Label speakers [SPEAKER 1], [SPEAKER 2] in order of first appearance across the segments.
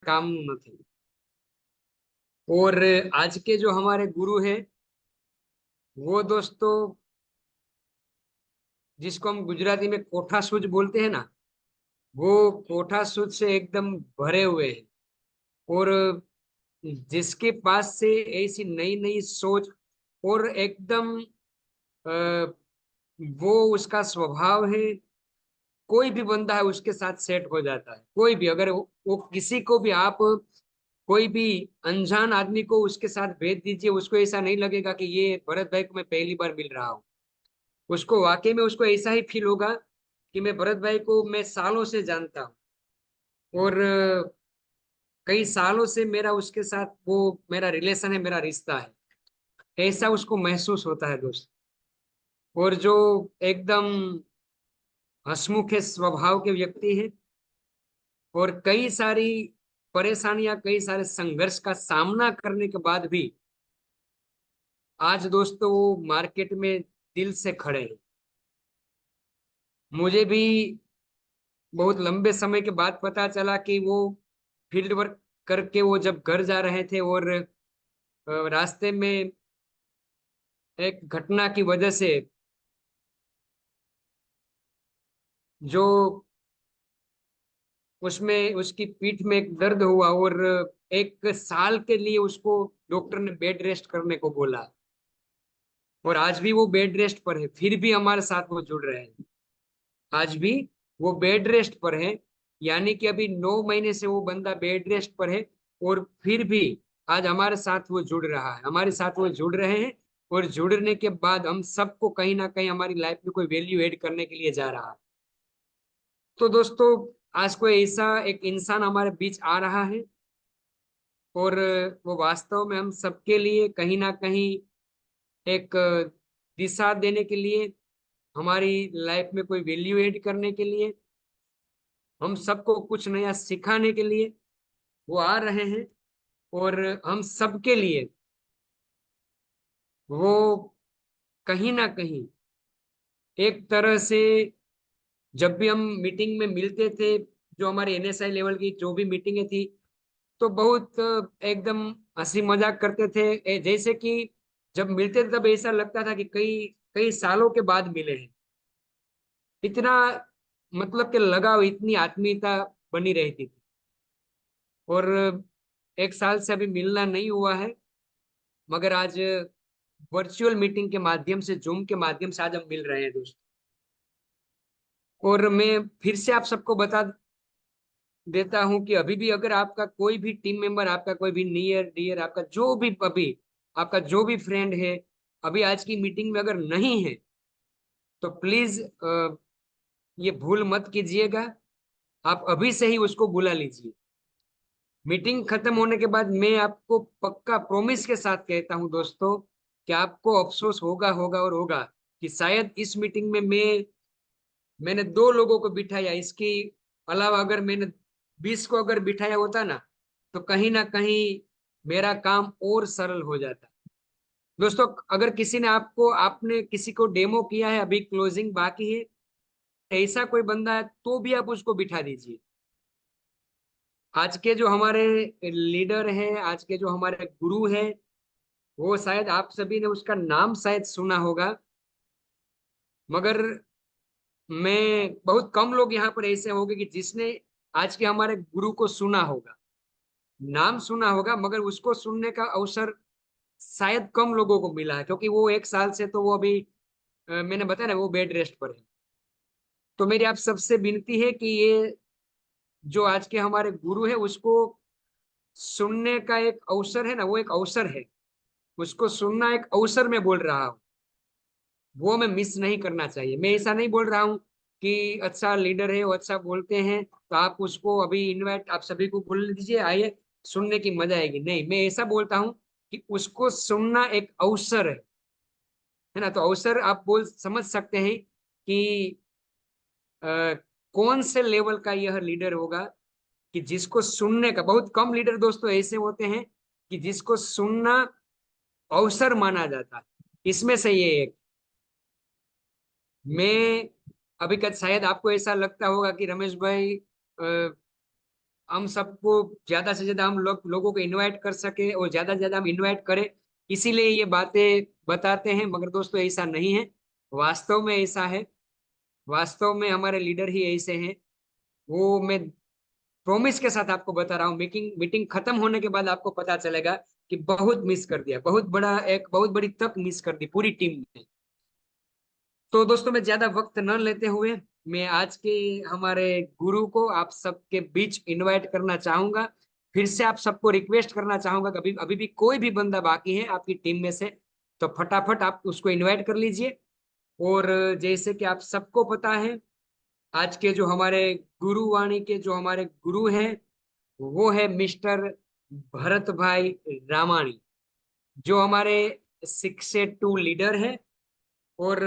[SPEAKER 1] काम નથી। और आज के जो हमारे गुरु है वो दोस्तों, जिसको हम गुजराती में कोठा सूझ बोलते हैं ना, वो कोठा सूझ से एकदम भरे हुए हैं। और जिसके पास से ऐसी नई नई सोच और एकदम अ, वो उसका स्वभाव है, कोई भी बंदा है उसके साथ सेट हो जाता है। कोई भी अगर वो किसी को भी आप कोई भी अनजान आदमी को उसके साथ भेज दीजिए, उसको ऐसा नहीं लगेगा कि ये भरत भाई को मैं पहली बार मिल रहा हूँ। उसको वाकई में उसको ऐसा ही फील होगा कि मैं भरत भाई को मैं सालों से जानता हूँ। और कई सालों से मेरा उसके साथ वो मेरा रिलेशन है, मेरा रिश्ता है, ऐसा उसको महसूस होता है दोस्त। और जो एकदम हंसमुख स्वभाव के व्यक्ति है, और कई सारी परेशानियां, कई सारे संघर्ष का सामना करने के बाद भी आज दोस्तों वो मार्केट में दिल से खड़े हैं। मुझे भी बहुत लंबे समय के बाद पता चला कि वो फील्ड वर्क करके वो जब घर जा रहे थे, और रास्ते में एक घटना की वजह से जो उसमें उसकी पीठ में एक दर्द हुआ, और 1 साल के लिए उसको डॉक्टर ने बेड रेस्ट करने को बोला। और आज भी वो बेड रेस्ट पर है, फिर भी हमारे साथ वो जुड़ रहे हैं। आज भी वो बेड रेस्ट पर है, यानी कि अभी 9 महीने से वो बंदा बेड रेस्ट पर है, और फिर भी आज हमारे साथ वो जुड़ रहा है, हमारे साथ वो जुड़ रहे हैं। और जुड़ने के बाद हम सबको कहीं ना कहीं हमारी लाइफ में कोई वैल्यू ऐड करने के लिए जा रहा है। तो दोस्तों, आज कोई ऐसा एक इंसान हमारे बीच आ रहा है, और वो वास्तव में हम सबके लिए कहीं ना कहीं एक दिशा देने के लिए, हमारी लाइफ में कोई वैल्यू ऐड करने के लिए, हम सबको कुछ नया सिखाने के लिए वो आ रहे हैं। और हम सबके लिए वो कहीं ना कहीं एक तरह से, जब भी हम मीटिंग में मिलते थे, जो हमारे एनएसआई लेवल की जो भी मीटिंगें थी, तो बहुत एकदम हंसी मजाक करते थे। जैसे कि जब मिलते थे तब ऐसा लगता था कि कई कई सालों के बाद मिले हैं। इतना मतलब कि लगाव, इतनी आत्मीयता बनी रहती थी। और 1 साल से अभी मिलना नहीं हुआ है, मगर आज वर्चुअल मीटिंग के माध्यम से, जूम के माध्यम से आज हम मिल रहे हैं दोस्त। और मैं फिर से आप सबको बता देता हूं कि अभी भी अगर आपका कोई भी टीम मेंबर, आपका कोई भी नियर डियर, आपका जो भी अभी आपका जो भी फ्रेंड है, अभी आज की मीटिंग में अगर नहीं है, तो प्लीज ये भूल मत कीजिएगा। आप अभी से ही उसको बुला लीजिए। मीटिंग खत्म होने के बाद मैं आपको पक्का प्रॉमिस के साथ कहता हूं दोस्तों, कि आपको अफसोस होगा होगा और होगा कि शायद इस मीटिंग में मैंने 2 लोगों को बिठाया। इसके अलावा अगर मैंने 20 को अगर बिठाया होता ना, तो कहीं ना कहीं मेरा काम और सरल हो जाता। दोस्तों, अगर किसी ने आपको आपने किसी को डेमो किया है, अभी क्लोजिंग बाकी है, ऐसा कोई बंदा है तो भी आप उसको बिठा दीजिए। आज के जो हमारे लीडर हैं, आज के जो हमारे गुरु हैं, वो शायद आप सभी ने उसका नाम शायद सुना होगा, मगर मैं बहुत कम लोग यहाँ पर ऐसे होंगे कि जिसने आज के हमारे गुरु को सुना होगा। नाम सुना होगा, मगर उसको सुनने का अवसर शायद कम लोगों को मिला है, क्योंकि वो 1 साल से तो वो अभी मैंने बताया ना, वो बेड रेस्ट पर है। तो मेरी आप सबसे विनती है कि ये जो आज के हमारे गुरु है, उसको सुनने का एक अवसर है ना, वो एक अवसर है। उसको सुनना एक अवसर में बोल रहा हूँ, वो हमें मिस नहीं करना चाहिए। मैं ऐसा नहीं बोल रहा हूँ कि अच्छा लीडर है, वो अच्छा बोलते हैं तो आप उसको अभी इनवाइट, आप सभी को बोल दीजिए आइए, सुनने की मजा आएगी। नहीं, मैं ऐसा बोलता हूँ कि उसको सुनना एक अवसर है ना। तो अवसर आप बोल समझ सकते हैं कि अ, कौन से लेवल का यह लीडर होगा, कि जिसको सुनने का, बहुत कम लीडर दोस्तों ऐसे होते हैं कि जिसको सुनना अवसर माना जाता है। इसमें से ये एक, मैं अभी कल शायद आपको ऐसा लगता होगा कि रमेश भाई, अ, हम सबको ज्यादा से ज्यादा हम लोगों को इनवाइट कर सके और ज्यादा से ज्यादा हम इनवाइट करें, इसीलिए ये बातें बताते हैं। मगर दोस्तों ऐसा नहीं है, वास्तव में ऐसा है। वास्तव में हमारे लीडर ही ऐसे हैं। वो मैं प्रॉमिस के साथ आपको बता रहा हूँ, मीटिंग मीटिंग खत्म होने के बाद आपको पता चलेगा कि बहुत मिस कर दिया, बहुत बड़ी तक मिस कर दी पूरी टीम ने। तो दोस्तों मैं ज्यादा वक्त न लेते हुए मैं आज के हमारे गुरु को आप सबके बीच इनवाइट करना चाहूंगा। फिर से आप सबको रिक्वेस्ट करना चाहूंगा कि अभी अभी भी कोई भी बंदा बाकी है आपकी टीम में से, तो फटाफट आप उसको इनवाइट कर लीजिए। और जैसे कि आप सबको पता है, आज के जो हमारे गुरुवाणी के जो हमारे गुरु हैं वो है मिस्टर भरत भाई रामाणी, जो हमारे 6 से 2 लीडर है। और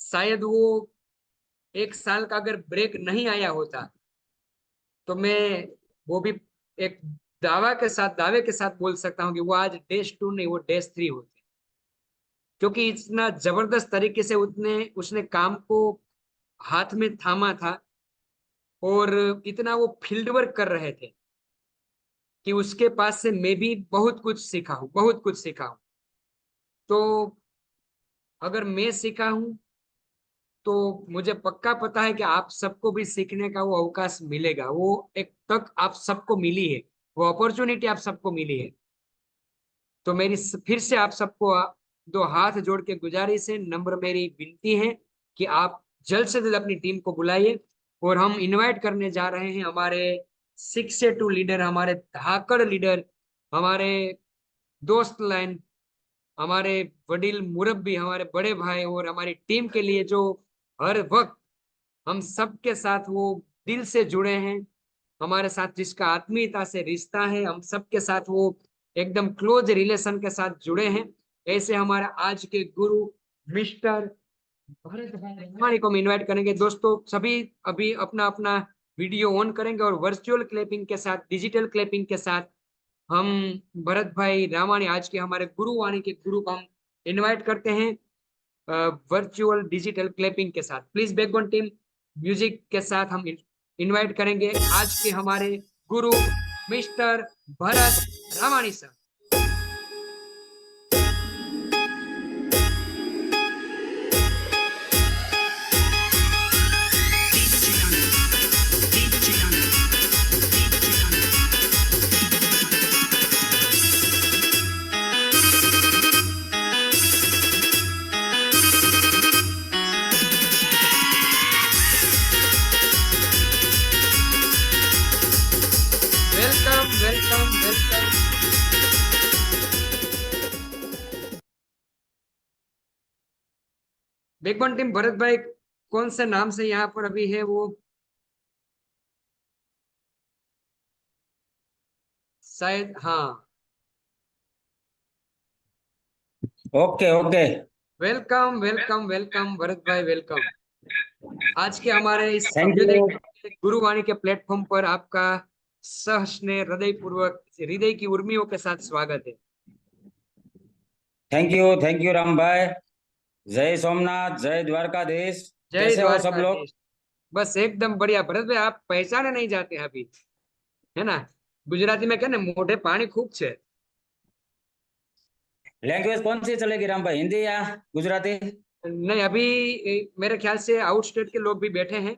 [SPEAKER 1] शायद वो 1 साल का अगर ब्रेक नहीं आया होता तो मैं वो भी एक दावे के साथ बोल सकता हूँ कि वो आज डे 2 नहीं, वो डे 3 होते, क्योंकि इतना जबरदस्त तरीके से उसने काम को हाथ में थामा था और इतना वो फील्ड वर्क कर रहे थे कि उसके पास से मैं भी बहुत कुछ सीखा हूँ, बहुत कुछ सीखा हूँ। तो अगर मैं सीखा हूँ तो मुझे पक्का पता है कि आप सबको भी सीखने का वो अवकाश मिलेगा, वो एक तक आप सबको मिली है, वो अपॉर्चुनिटी आप सबको मिली है। तो मेरी फिर से आप सबको दो हाथ जोड़ के गुजारिश है, नम्र मेरी विनती है कि आप जल्द से जल्द अपनी टीम को बुलाइए। और हम इनवाइट करने जा रहे हैं हमारे 6 से 2 लीडर, हमारे धाकड़ लीडर, हमारे दोस्त लाइन, हमारे वडील मुरब्बी, हमारे बड़े भाई, और हमारी टीम के लिए जो हर वक्त हम सबके साथ वो दिल से जुड़े हैं, हमारे साथ जिसका आत्मीयता से रिश्ता है, हम सबके साथ वो एकदम क्लोज रिलेशन के साथ जुड़े हैं। ऐसे हमारे आज के गुरु मिस्टर भरत भाई रंगानी को हम इनवाइट करेंगे। दोस्तों सभी अभी अपना अपना वीडियो ऑन करेंगे और वर्चुअल क्लैपिंग के साथ, डिजिटल क्लैपिंग के साथ हम भरत भाई रामानी, आज के हमारे गुरुवाणी के गुरु को हम इनवाइट करते हैं वर्चुअल डिजिटल क्लैपिंग के साथ। प्लीज बैकग्राउंड टीम म्यूजिक के साथ हम इनवाइट करेंगे आज के हमारे गुरु mister Bharat Ramani sir. Welcome welcome welcome. Background team Bharat भाई कौन से नाम से यहाँ पर अभी है वो शायद, हाँ।
[SPEAKER 2] Okay okay.
[SPEAKER 1] Welcome welcome welcome Bharat भाई, वेलकम। आज के हमारे इस
[SPEAKER 2] थैंक
[SPEAKER 1] अभ्युदय
[SPEAKER 2] यू।
[SPEAKER 1] गुरुवाणी के प्लेटफॉर्म पर आपका सहस्नेह हृदय पूर्वक हृदय की उर्मियों के साथ स्वागत है।
[SPEAKER 2] थैंक यू राम भाई। जय सोमनाथ, जय द्वारकाधीश।
[SPEAKER 1] जय
[SPEAKER 2] कैसे हो सब लोग?
[SPEAKER 1] द्वारकाधीश। बस एकदम बढ़िया भरत भाई, आप पहचाने नहीं जाते हैं अभी, है ना। गुजराती में क्या ना, मोઢે पानी खूब છે।
[SPEAKER 2] लैंग्वेज कौन सी चलेगी राम भाई, हिंदी या गुजराती?
[SPEAKER 1] नहीं अभी मेरे ख्याल से आउट स्टेट के लोग भी बैठे हैं,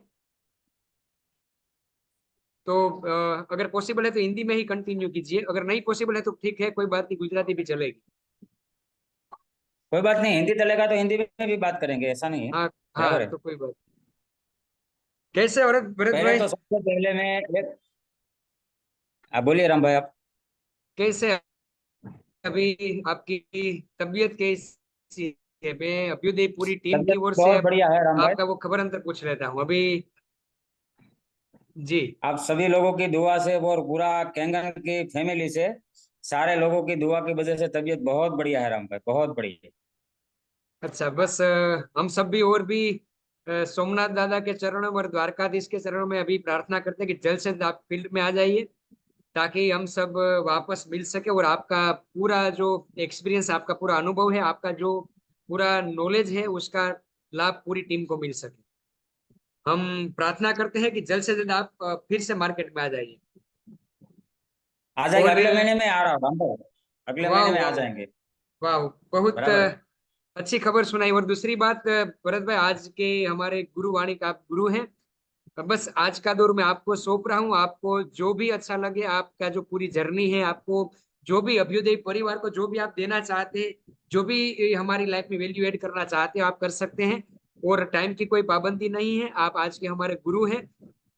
[SPEAKER 1] तो अगर पॉसिबल है तो हिंदी में ही कंटिन्यू कीजिए, अगर नहीं पॉसिबल है तो ठीक है, कोई बात नहीं, गुजराती भी चलेगी।
[SPEAKER 2] कोई बात नहीं, हिंदी चलेगा तो हिंदी में भी बात करेंगे, ऐसा नहीं है।
[SPEAKER 1] हाँ हाँ,
[SPEAKER 2] बराबर है।
[SPEAKER 1] तो कोई बात। कैसे भरत भरत
[SPEAKER 2] पहले
[SPEAKER 1] भाई,
[SPEAKER 2] तो सबसे पहले मैं आप बोलिए राम भाई आप।
[SPEAKER 1] कैसे अभी आपकी तबीयत कैसी है? मैं अभ्युदय पूरी टीम की
[SPEAKER 2] तबीयत
[SPEAKER 1] ओर से
[SPEAKER 2] बहुत बढ़िया है राम भाई।
[SPEAKER 1] आपका वो खबर अंतर पूछ लेता हूँ अभी। जी।
[SPEAKER 2] आप सभी लोगों की दुआ से और पूरा कैंगन की फैमिली से, सारे लोगों की दुआ की वजह से तबीयत बहुत बढ़िया है राम भाई, बहुत बढ़िया।
[SPEAKER 1] अच्छा, बस हम सब भी और भी सोमनाथ दादा के चरणों में और द्वारकाधीश के चरणों में अभी प्रार्थना करते हैं कि जल्द से जल्द आप फील्ड में आ जाइए, ताकि हम सब वापस मिल सके और आपका पूरा जो एक्सपीरियंस, आपका पूरा अनुभव है, आपका जो पूरा नॉलेज है, उसका लाभ पूरी टीम को मिल सके। हम प्रार्थना करते हैं कि जल्द से जल्द आप फिर से मार्केट में आ जाइए।
[SPEAKER 2] आ जाएंगे,
[SPEAKER 1] और
[SPEAKER 2] अगले महीने में आ रहा हूँ राम भाई, अगले
[SPEAKER 1] वाह
[SPEAKER 2] महीने में आ
[SPEAKER 1] वाह
[SPEAKER 2] जाएंगे।
[SPEAKER 1] वाह, बहुत
[SPEAKER 2] बराबर है।
[SPEAKER 1] अच्छी खबर सुनाई। और दूसरी बात भरत भाई, आज के हमारे गुरुवाणी का आप गुरु हैं। बस आज का दौर मैं आपको सौंप रहा हूँ। आपको जो भी अच्छा लगे, आपका जो पूरी जर्नी है, आपको जो भी अभ्युदय परिवार को जो भी आप देना चाहते हैं, जो भी हमारी लाइफ में वैल्यू ऐड करना चाहते हो, आप कर सकते हैं। और टाइम की कोई पाबंदी नहीं है, आप आज के हमारे गुरु हैं।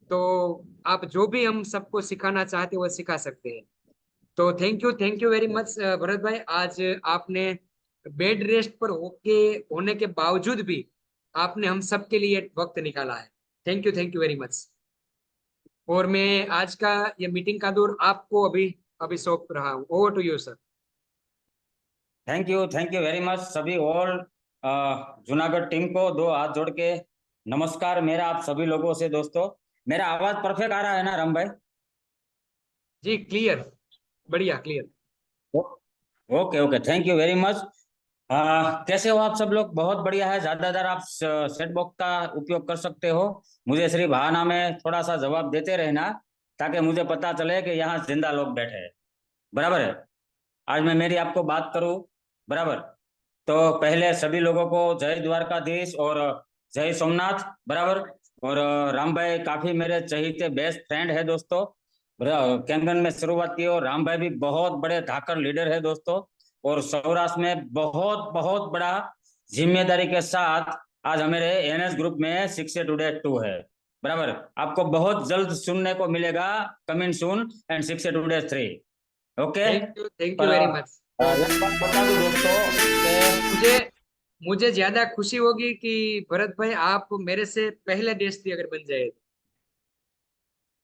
[SPEAKER 1] तो आप जो भी हम सबको सिखाना चाहते हो वो सिखा सकते हैं। तो thank you very much Bharat भाई। आज आपने बेड रेस्ट पर होने के बावजूद भी आपने हम सबके लिए वक्त निकाला है। Thank you very much. और मैं आज का ये मीटिंग का दौर आपको अभी अभी सौंप रहा हूँ। Over to you sir.
[SPEAKER 2] Thank you very much सभी ऑल जूनागढ़ टीम को दो हाथ जोड़ के नमस्कार मेरा आप सभी लोगों से दोस्तों। मेरा आवाज परफेक्ट आ रहा है ना राम भाई?
[SPEAKER 1] जी क्लियर, बढ़िया clear.
[SPEAKER 2] Okay okay, thank you very much. कैसे हो आप सब लोग? बहुत बढ़िया है। ज्यादातर आप सेट बॉक्स का उपयोग कर सकते हो। मुझे सिर्फ बहाना में थोड़ा सा जवाब देते रहना, ताकि मुझे पता चले कि यहाँ जिंदा लोग बैठे हैं। बराबर है। आज मैं मेरी आपको बात करूं, बराबर, तो पहले सभी लोगों को जय द्वारकाधीश और जय सोमनाथ, बराबर। और राम भाई काफी मेरे चहीते बेस्ट फ्रेंड है दोस्तों। कैंगन में शुरुआत की और राम भाई भी बहुत बड़े धाकड़ लीडर है दोस्तों। और सौराष्ट्र में बहुत बहुत बड़ा जिम्मेदारी के साथ आज हमारे एनएस ग्रुप में शिक्षा टुडे 2 है। बराबर, आपको बहुत जल्द सुनने को मिलेगा, कमिंग सून एंड शिक्षा टुडे 3। ओके।
[SPEAKER 1] थैंक यू
[SPEAKER 2] पर
[SPEAKER 1] वेरी मच।
[SPEAKER 2] एक बात बता दूं दोस्तों कि
[SPEAKER 1] मुझे मुझे ज्यादा खुशी होगी कि भरत भाई आप मेरे से पहले देशती अगर बन जाए।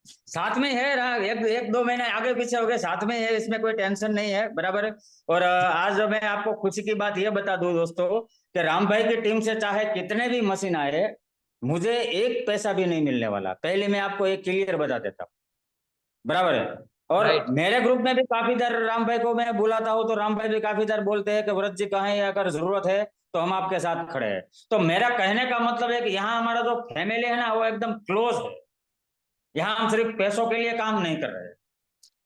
[SPEAKER 2] साथ में है एक एक दो महीने आगे पीछे हो गए, साथ में है, इसमें कोई टेंशन नहीं है। बराबर है। और आज मैं आपको खुशी की बात यह बता दूं दोस्तों कि राम भाई की टीम से चाहे कितने भी मशीन आए, मुझे एक पैसा भी नहीं मिलने वाला। पहले मैं आपको एक क्लियर बता देता हूँ। बराबर है। और
[SPEAKER 1] राइट।
[SPEAKER 2] मेरे ग्रुप में भी काफी देर राम भाई को मैं बुलाता हूँ तो राम भाई भी काफी देर बोलते हैं कि व्रत जी कहाँ है, अगर जरूरत है तो हम आपके साथ खड़े हैं। तो मेरा कहने का मतलब है कि यहाँ हमारा जो फैमिली है ना, वो एकदम क्लोज है। यहाँ हम सिर्फ पैसों के लिए काम नहीं कर रहे हैं।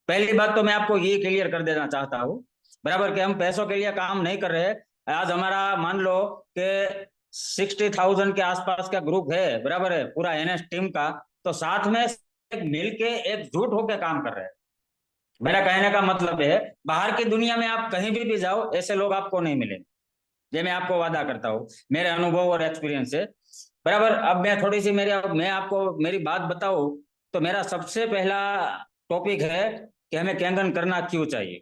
[SPEAKER 2] पहली बात तो मैं आपको ये क्लियर कर देना चाहता हूँ, बराबर, कि हम पैसों के लिए काम नहीं कर रहे। आज हमारा मान लो कि 60,000 के आसपास का ग्रुप है, बराबर है, पूरा एनएस टीम का। तो साथ में एक मिलके एकजुट होकर काम कर रहे हैं। मेरा कहने का मतलब है, बाहर की दुनिया में आप कहीं भी जाओ ऐसे लोग आपको नहीं मिलेंगे। ये मैं आपको वादा करता हूँ मेरे अनुभव और एक्सपीरियंस से। बराबर। अब मैं थोड़ी सी मैं आपको मेरी बात बताऊं, तो मेरा सबसे पहला टॉपिक है कि हमें कैंगन करना क्यों चाहिए।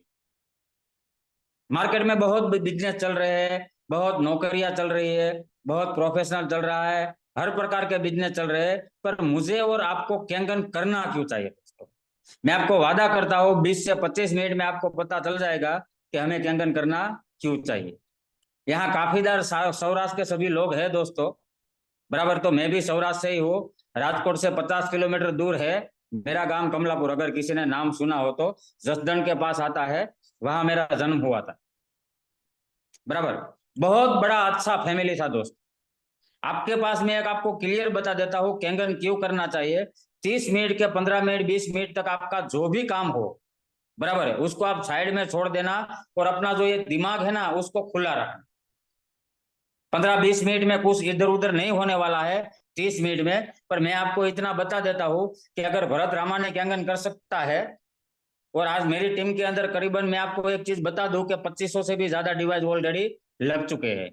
[SPEAKER 2] मार्केट में बहुत बिजनेस चल रहे हैं, बहुत नौकरियां चल रही है, बहुत प्रोफेशनल चल रहा है, हर प्रकार के बिजनेस चल रहे हैं, पर मुझे और आपको कैंगन करना क्यों चाहिए दोस्तों? मैं आपको वादा करता हूँ 20 से 25 मिनट में आपको पता चल जाएगा कि हमें कैंगन करना क्यों चाहिए। यहाँ काफीदार सौराष्ट्र के सभी लोग हैं दोस्तों, बराबर। तो मैं भी सौराष्ट्र से ही हूँ। राजकोट से 50 किलोमीटर दूर है मेरा गांव कमलापुर, अगर किसी ने नाम सुना हो तो। जसदण के पास आता है, वहां मेरा जन्म हुआ था। बराबर। बहुत बड़ा अच्छा फैमिली था दोस्त। आपके पास मैं एक आपको क्लियर बता देता हूँ कैंगन क्यों करना चाहिए। 30 मिनट के 15 मिनट 20 मिनट तक आपका जो भी काम हो, बराबर है, उसको आप साइड में छोड़ देना और अपना जो ये दिमाग है ना उसको खुला रखना। 15-20 मिनट में कुछ इधर उधर नहीं होने वाला है 30 मिनट में। पर मैं आपको इतना बता देता हूँ कि अगर भरत रामाने कर सकता है, और आज मेरी टीम के अंदर करीबन मैं आपको एक चीज बता दूं कि 2500 से भी ज्यादा डिवाइस ऑलरेडी लग चुके हैं।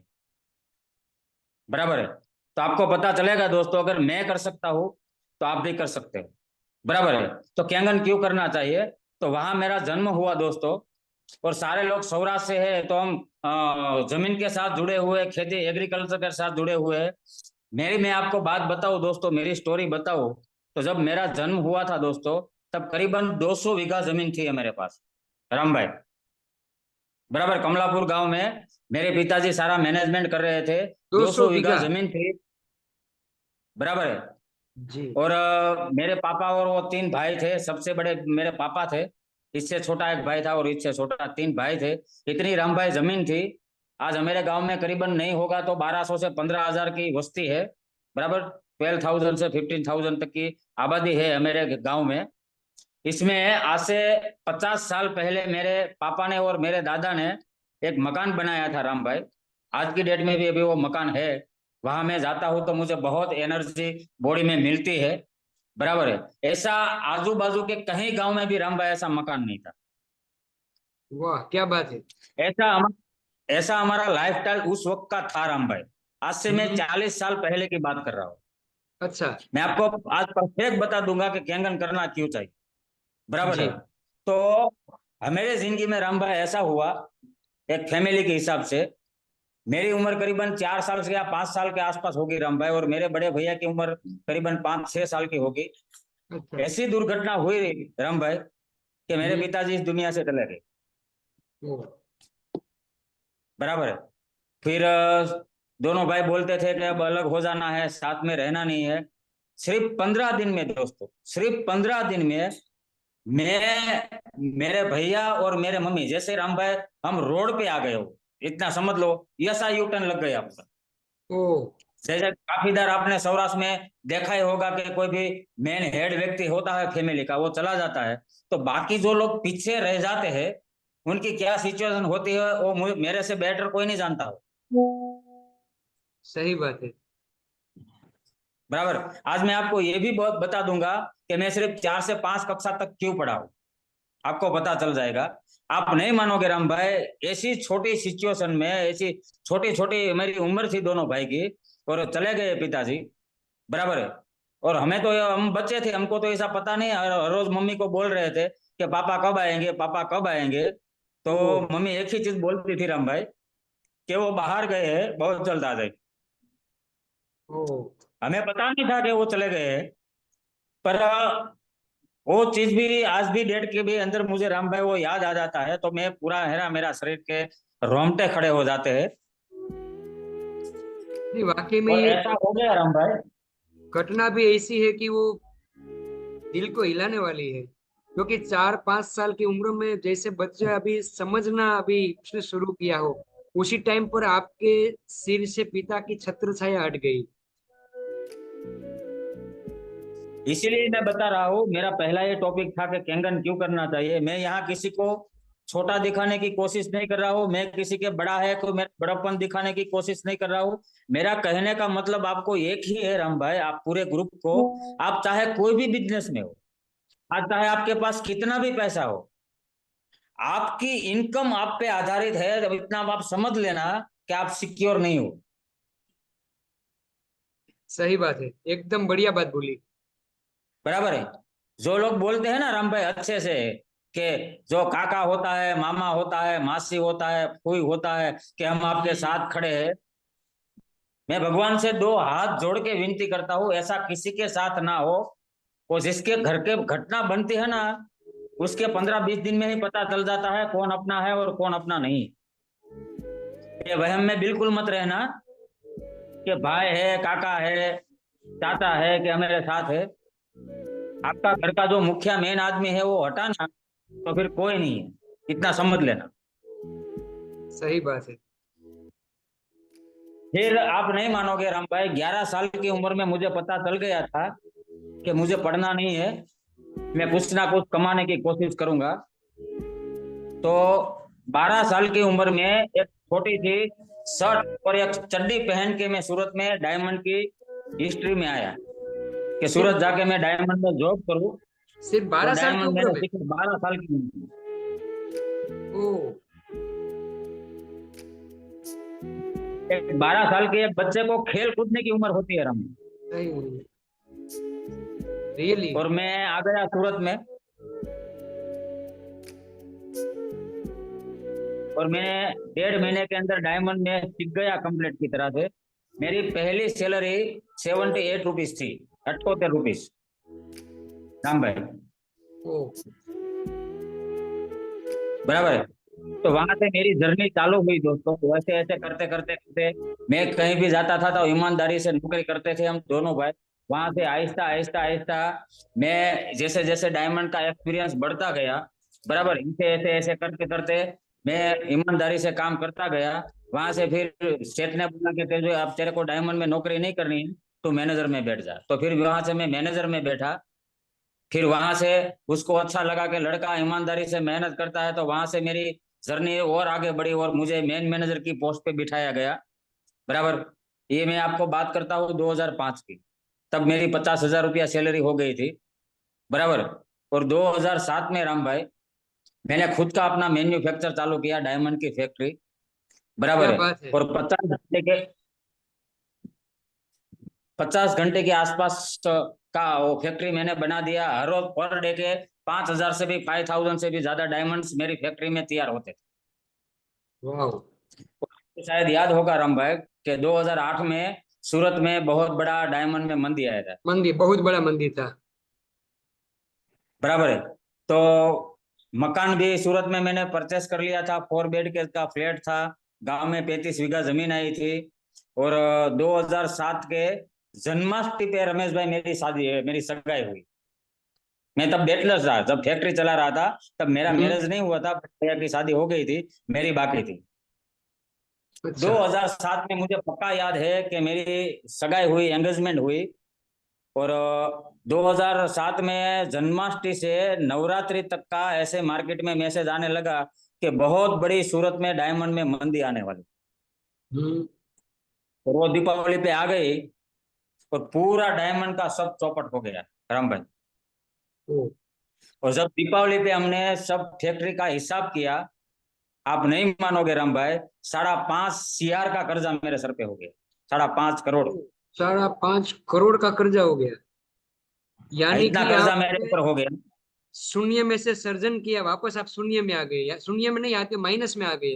[SPEAKER 2] बराबर है। तो आपको पता चलेगा दोस्तों, अगर मैं कर सकता हूं तो आप भी कर सकते हो। बराबर है। तो कैंगन क्यों करना चाहिए? तो वहां मेरा जन्म हुआ दोस्तों। और सारे लोग सौराष्ट्र से है तो हम जमीन के साथ जुड़े हुए, खेती एग्रीकल्चर के साथ जुड़े हुए हैं। मैं आपको बात बताऊं दोस्तों, मेरी स्टोरी बताऊं, तो जब मेरा जन्म हुआ था दोस्तों, तब करीबन 200 बीघा जमीन थी मेरे पास, राम भाई। बराबर, कमलापुर गांव में मेरे पिताजी सारा मैनेजमेंट कर रहे थे।
[SPEAKER 1] 200
[SPEAKER 2] 200 बीघा
[SPEAKER 1] बीघा
[SPEAKER 2] जमीन थी। बराबर है।
[SPEAKER 1] जी।
[SPEAKER 2] और मेरे पापा और वो 3 भाई थे, सबसे बड़े मेरे पापा थे, इससे छोटा एक भाई था और इससे छोटा 3 भाई थे। इतनी राम भाई जमीन थी। आज हमारे गांव में करीबन नहीं होगा तो 1200 से 15,000 की वस्ती है। बराबर। 12,000 से 15,000 तक की आबादी है मेरे गांव में। इसमें आज से 50 साल पहले मेरे पापा ने और मेरे दादा ने एक मकान बनाया था राम भाई। आज की डेट में भी अभी वो मकान है। वहां मैं जाता हूँ तो मुझे बहुत एनर्जी बॉडी में मिलती है। बराबर है। ऐसा आजू बाजू के कहीं गांव में भी राम भाई ऐसा मकान नहीं था।
[SPEAKER 1] वाह, क्या बात है।
[SPEAKER 2] ऐसा हम ऐसा हमारा लाइफस्टाइल उस वक्त का था राम भाई। आज से मैं
[SPEAKER 1] हम्म।
[SPEAKER 2] 40 साल पहले की बात कर रहा हूँ।
[SPEAKER 1] अच्छा।
[SPEAKER 2] मैं आपको आज परफेक्ट बता दूंगा कि कैंगन करना क्यों चाहिए। बराबर
[SPEAKER 1] जी।
[SPEAKER 2] है। तो मेरे जिंदगी में राम भाई ऐसा हुआ, एक फैमिली के हिसाब से मेरी उम्र करीबन 4 साल से या 5 साल के आसपास होगी राम भाई, और मेरे बड़े भैया की उम्र करीबन 5-6 साल की होगी।
[SPEAKER 1] अच्छा।
[SPEAKER 2] ऐसी दुर्घटना हुई राम भाई कि मेरे
[SPEAKER 1] हम्म।
[SPEAKER 2] पिताजी इस दुनिया से चले गए।
[SPEAKER 1] ओ।
[SPEAKER 2] बराबर है। फिर दोनों भाई बोलते थे कि अब अलग हो जाना है, साथ में रहना नहीं है। सिर्फ 15 दिन में दोस्तों, सिर्फ 15 दिन में मैं, मेरे भैया और मेरे मम्मी, जैसे राम भाई हम रोड पे आ गए हो, इतना समझ लो, ऐसा यू टर्न लग गया आपका।
[SPEAKER 1] ओ।
[SPEAKER 2] जैसे काफीदार आपने सौराष्ट्र में देखा ही होगा कि कोई भी मेन हेड व्यक्ति होता है फैमिली का, वो चला जाता है तो बाकी जो लोग पीछे रह जाते हैं उनकी क्या सिचुएशन होती है वो मेरे से बेटर कोई नहीं जानता हो।
[SPEAKER 1] सही बात है।
[SPEAKER 2] बराबर। आज मैं आपको ये भी बहुत बता दूंगा कि मैं सिर्फ 4 से 5 कक्षा तक क्यों पढ़ा हूं, आपको पता चल जाएगा। आप नहीं मानोगे राम भाई, ऐसी छोटी सिचुएशन में, ऐसी छोटी छोटी मेरी उम्र थी दोनों भाई की, और चले गए पिताजी। बराबर है। और हमें तो, हम बच्चे थे, हमको तो ऐसा पता नहीं, हर रोज मम्मी को बोल रहे थे कि पापा कब आएंगे, पापा कब आएंगे। तो
[SPEAKER 1] ओ।
[SPEAKER 2] मम्मी एक ही चीज बोलती थी राम भाई कि वो बाहर गए हैं, बहुत जल्द आ जाए।
[SPEAKER 1] ओ।
[SPEAKER 2] हमें पता नहीं था कि वो चले गए हैं। पर वो चीज भी आज भी डेट के भी अंदर मुझे राम भाई वो याद आ जाता है तो मैं पूरा है ना, मेरा शरीर के रोंगटे खड़े हो जाते हैं।
[SPEAKER 1] नहीं, वाकई में
[SPEAKER 2] और
[SPEAKER 1] ये
[SPEAKER 2] ऐसा हो गया राम भाई।
[SPEAKER 1] घटना भी ऐसी है कि वो दिल को हिलाने वाली है, क्योंकि 4-5 साल की उम्र में जैसे बच्चे अभी समझना अभी उसने शुरू किया हो, उसी टाइम पर आपके सिर से पिता की छत्र छाया हट गई।
[SPEAKER 2] इसीलिए मैं बता रहा हूँ, मेरा पहला ये टॉपिक था कि कैंगन क्यों करना चाहिए। मैं यहाँ किसी को छोटा दिखाने की कोशिश नहीं कर रहा हूँ, मैं किसी के बड़ा है तो मैं बड़प्पन दिखाने की कोशिश नहीं कर रहा हूँ। मेरा कहने का मतलब आपको एक ही है राम भाई, आप पूरे ग्रुप को, आप चाहे कोई भी बिजनेस में हो, आज चाहे आपके पास कितना भी पैसा हो, आपकी इनकम आप पे आधारित है, जब इतना आप समझ लेना कि आप सिक्योर नहीं हो।
[SPEAKER 1] सही बात है, एकदम बढ़िया बात बोली।
[SPEAKER 2] बराबर है। जो लोग बोलते हैं ना राम भाई अच्छे से कि जो काका होता है, मामा होता है, मासी होता है, फूई होता है, कि हम आपके
[SPEAKER 1] हम्म।
[SPEAKER 2] साथ खड़े हैं, मैं भगवान से 2 हाथ जोड़ के विनती करता हूँ ऐसा किसी के साथ ना हो। और जिसके घर के घटना बनती है ना, उसके 15-20 दिन में ही पता चल जाता है कौन अपना है और कौन अपना नहीं। ये वहम में बिल्कुल मत रहना कि भाई है, काका है, चाचा है कि हमारे साथ है। आपका घर का जो मुखिया मेन आदमी है वो हटाना, तो फिर कोई नहीं है, इतना समझ लेना।
[SPEAKER 1] सही बात है।
[SPEAKER 2] फिर आप नहीं मानोगे राम भाई, 11 साल की उम्र में मुझे पता चल गया था कि मुझे पढ़ना नहीं है, मैं कुछ ना कुछ कमाने की कोशिश करूंगा। तो 12 साल की उम्र में एक छोटी सी शर्ट और एक चड्डी पहन के मैं सूरत में डायमंड की हिस्ट्री में आया कि सूरत
[SPEAKER 1] सिर्फ
[SPEAKER 2] जाके मैं डायमंड में जॉब करूं।
[SPEAKER 1] सिर्फ
[SPEAKER 2] और
[SPEAKER 1] 12 साल की
[SPEAKER 2] डायमंड
[SPEAKER 1] उम्र
[SPEAKER 2] मैंने
[SPEAKER 1] में।
[SPEAKER 2] सीखा 12 साल की उम्र में।
[SPEAKER 1] ओ।
[SPEAKER 2] 12 साल के एक बच्चे को खेल कूदने की उम्र होती है रम।
[SPEAKER 1] नहीं। रियली।
[SPEAKER 2] और मैं आ गया सूरत में, और मैंने 1.5 महीने के अंदर डायमंड में सीख गया कंप्लीट की तरह से। मेरी पहली सैलरी 78 रुपीज थी, 78 रुपीज राम भाई।
[SPEAKER 1] ओ।
[SPEAKER 2] बराबर है। तो वहां से मेरी जर्नी चालू हुई दोस्तों। वैसे ऐसे करते करते करते मैं कहीं भी जाता था तो ईमानदारी से नौकरी करते थे हम दोनों भाई। वहां से आहिस्ता आहिस्ता आहिस्ता मैं जैसे जैसे डायमंड का एक्सपीरियंस बढ़ता गया, बराबर, इसे ऐसे ऐसे करते करते मैं ईमानदारी से काम करता गया। वहां से फिर सेठ ने बोला कि तेरे अब तेरे को डायमंड में नौकरी नहीं करनी है, तू मैनेजर में बैठ जा। तो फिर वहां से मैं मैनेजर में बैठा। फिर वहां से उसको अच्छा लगा कि लड़का ईमानदारी से मेहनत करता है, तो वहां से मेरी जर्नी और आगे बढ़ी और मुझे मेन मैनेजर की पोस्ट पे बिठाया गया। बराबर। ये मैं आपको बात करता हूँ 2005 की। तब मेरी 50,000 रुपया सैलरी हो गई थी। बराबर। और 2007 में राम भाई मैंने खुद का अपना मैन्युफैक्चर चालू किया, डायमंड की फैक्ट्री।
[SPEAKER 1] क्या
[SPEAKER 2] बराबर है।
[SPEAKER 1] बात है।
[SPEAKER 2] और 50 घंटे के आसपास का वो फैक्ट्री मैंने बना दिया। हर रोज पर डे के 5,000 से भी 5,000 से भी ज्यादा डायमंड्स मेरी फैक्ट्री में तैयार होते थे।
[SPEAKER 1] वाह।
[SPEAKER 2] तो शायद याद होगा राम भाई कि 2008 में सूरत में बहुत बड़ा डायमंड में मंदी आया था।
[SPEAKER 1] मंदिर, बहुत बड़ा मंदिर था।
[SPEAKER 2] बराबर है। तो मकान भी सूरत में मैंने परचेस कर लिया था, 4 बेड के का फ्लैट था। गांव में 35 बीघा जमीन आई थी। और 2007 के जन्माष्टमी पे रमेश भाई मेरी सगाई हुई। मैं तब बैचलर था, जब फैक्ट्री चला रहा था। तब मेरा
[SPEAKER 1] हम्म।
[SPEAKER 2] मैरिज नहीं हुआ था, भैया की शादी हो गई थी, मेरी बाकी थी।
[SPEAKER 1] अच्छा।
[SPEAKER 2] 2007 में मुझे पक्का याद है कि मेरी सगाई हुई, एंगेजमेंट हुई। और 2007 में जन्माष्टमी से नवरात्रि तक का ऐसे मार्केट में मैसेज आने लगा कि बहुत बड़ी सूरत में डायमंड में मंदी आने वाली।
[SPEAKER 1] हम्म।
[SPEAKER 2] और वो दीपावली पे आ गई और पूरा डायमंड का सब चौपट हो गया राम भाई।
[SPEAKER 1] ओ।
[SPEAKER 2] और जब दीपावली पे हमने सब फैक्ट्री का हिसाब किया, आप नहीं मानोगे राम भाई, 5.5 CR का कर्जा मेरे सर पे हो गया। 5.5 करोड़।
[SPEAKER 1] 5.5 करोड़ का कर्जा हो गया। यानी
[SPEAKER 2] इतना
[SPEAKER 1] कि
[SPEAKER 2] कर्जा मेरे
[SPEAKER 1] आपने
[SPEAKER 2] ऊपर हो गया।
[SPEAKER 1] शून्य में से सर्जन किया, वापस आप शून्य में आ गए, या शून्य में नहीं आते, माइनस में आ गए।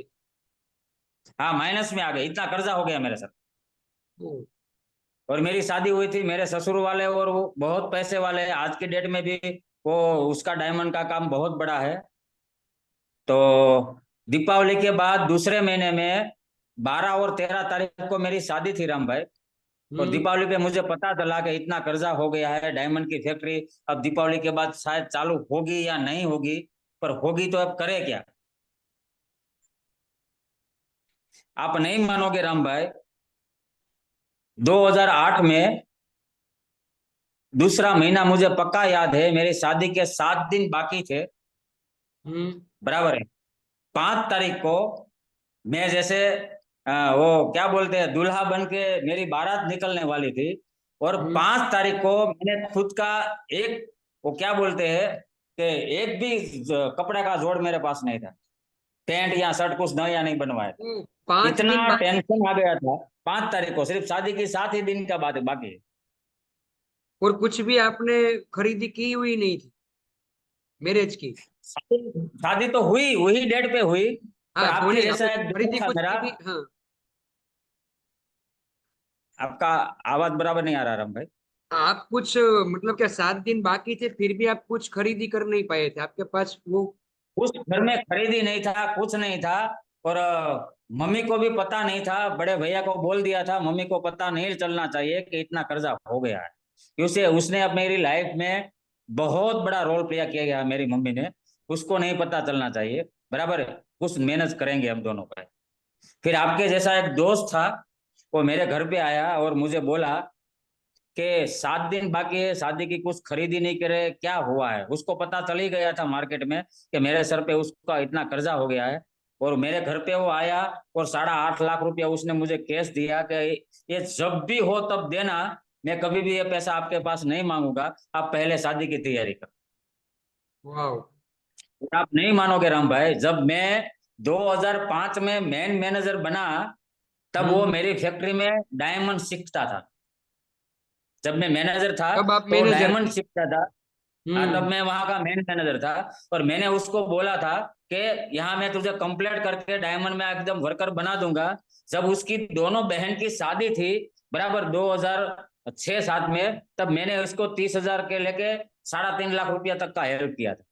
[SPEAKER 2] हाँ, माइनस में आ गए, इतना कर्जा हो गया मेरे सर।
[SPEAKER 1] ओ।
[SPEAKER 2] और मेरी शादी हुई थी, मेरे ससुर वाले और वो बहुत पैसे वाले हैं, आज की डेट में भी वो उसका डायमंड का काम बहुत बड़ा है। तो दीपावली के बाद दूसरे महीने में 12 और 13 तारीख को मेरी शादी थी राम भाई। और
[SPEAKER 1] हम्म।
[SPEAKER 2] दीपावली पे मुझे पता चला कि इतना कर्जा हो गया है, डायमंड की फैक्ट्री अब दीपावली के बाद शायद चालू होगी या नहीं होगी। पर होगी तो अब करे क्या। आप नहीं मानोगे राम भाई, 2008 में दूसरा महीना मुझे पक्का याद है, मेरी शादी के 7 दिन बाकी थे।
[SPEAKER 1] हम्म।
[SPEAKER 2] बराबर है। 5 तारीख को मैं जैसे वो क्या बोलते हैं, दूल्हा बन के मेरी बारात निकलने वाली थी। और
[SPEAKER 1] हम्म।
[SPEAKER 2] 5 तारीख को मैंने खुद का एक, वो क्या बोलते हैं कि एक भी कपड़े का जोड़ मेरे पास नहीं था। पैंट या शर्ट कुछ नया नहीं बनवाया था।
[SPEAKER 1] ओ, 5 दिन
[SPEAKER 2] इतना
[SPEAKER 1] बाकी।
[SPEAKER 2] टेंशन आ गया था। 5 तारीख को सिर्फ शादी की 7 ही दिन का बात बाकी है।
[SPEAKER 1] और कुछ भी आपने खरीदी की हुई नहीं थी, मैरिज की?
[SPEAKER 2] शादी तो हुई, वही डेट पे हुई। पर
[SPEAKER 1] हाँ,
[SPEAKER 2] आपके
[SPEAKER 1] बोले आपने
[SPEAKER 2] जैसा एक
[SPEAKER 1] खरीदी
[SPEAKER 2] दोस्त था
[SPEAKER 1] कुछ
[SPEAKER 2] मेरा।
[SPEAKER 1] की भी? हाँ।
[SPEAKER 2] आपका आवाज बराबर नहीं आ रहा राम भाई।
[SPEAKER 1] आप कुछ, मतलब क्या 7 दिन बाकी थे फिर भी आप कुछ खरीदी कर नहीं पाए थे, आपके पास वो?
[SPEAKER 2] उस घर में खरीदी नहीं था, कुछ नहीं था। और मम्मी को भी पता नहीं था, बड़े भैया को बोल दिया था, मम्मी को पता नहीं चलना चाहिए कि इतना कर्जा हो गया है। क्योंकि उसने अब मेरी लाइफ में बहुत बड़ा रोल प्ले किया गया, मेरी मम्मी ने। उसको नहीं पता चलना चाहिए। बराबर है। कुछ मैनेज करेंगे हम दोनों का। फिर आपके जैसा एक दोस्त था, वो मेरे घर पे आया और मुझे बोला कि 7 दिन बाकी है शादी की, कुछ खरीदी नहीं करे, क्या हुआ है। उसको पता चल ही गया था मार्केट में कि मेरे सर पे उसका इतना कर्जा हो गया है। और मेरे घर पे वो आया और 8.5 लाख रुपया उसने मुझे कैश दिया कि ये जब भी हो तब देना, मैं कभी भी ये पैसा आपके पास नहीं मांगूंगा, आप पहले शादी की तैयारी करो।
[SPEAKER 1] वाह।
[SPEAKER 2] और आप नहीं मानोगे राम भाई, जब मैं 2005 में मेन मैनेजर बना, तब वो
[SPEAKER 1] हम्म।
[SPEAKER 2] मेरी फैक्ट्री में डायमंड सीखता था। जब मैं मैनेजर था
[SPEAKER 1] तब आप
[SPEAKER 2] तो वो
[SPEAKER 1] मैनेजर
[SPEAKER 2] डायमंड
[SPEAKER 1] थे?
[SPEAKER 2] सीखता था। हाँ, तब
[SPEAKER 1] हम्म।
[SPEAKER 2] मैं वहां का मेन मैनेजर था। और मैंने उसको बोला था कि यहाँ मैं तुझे कंप्लीट करके डायमंड में एकदम वर्कर बना दूंगा। जब उसकी दोनों बहन की शादी थी, बराबर 2006-7 में, तब मैंने उसको 30,000 के लेके 3.5 लाख रुपया तक का हेल्प किया था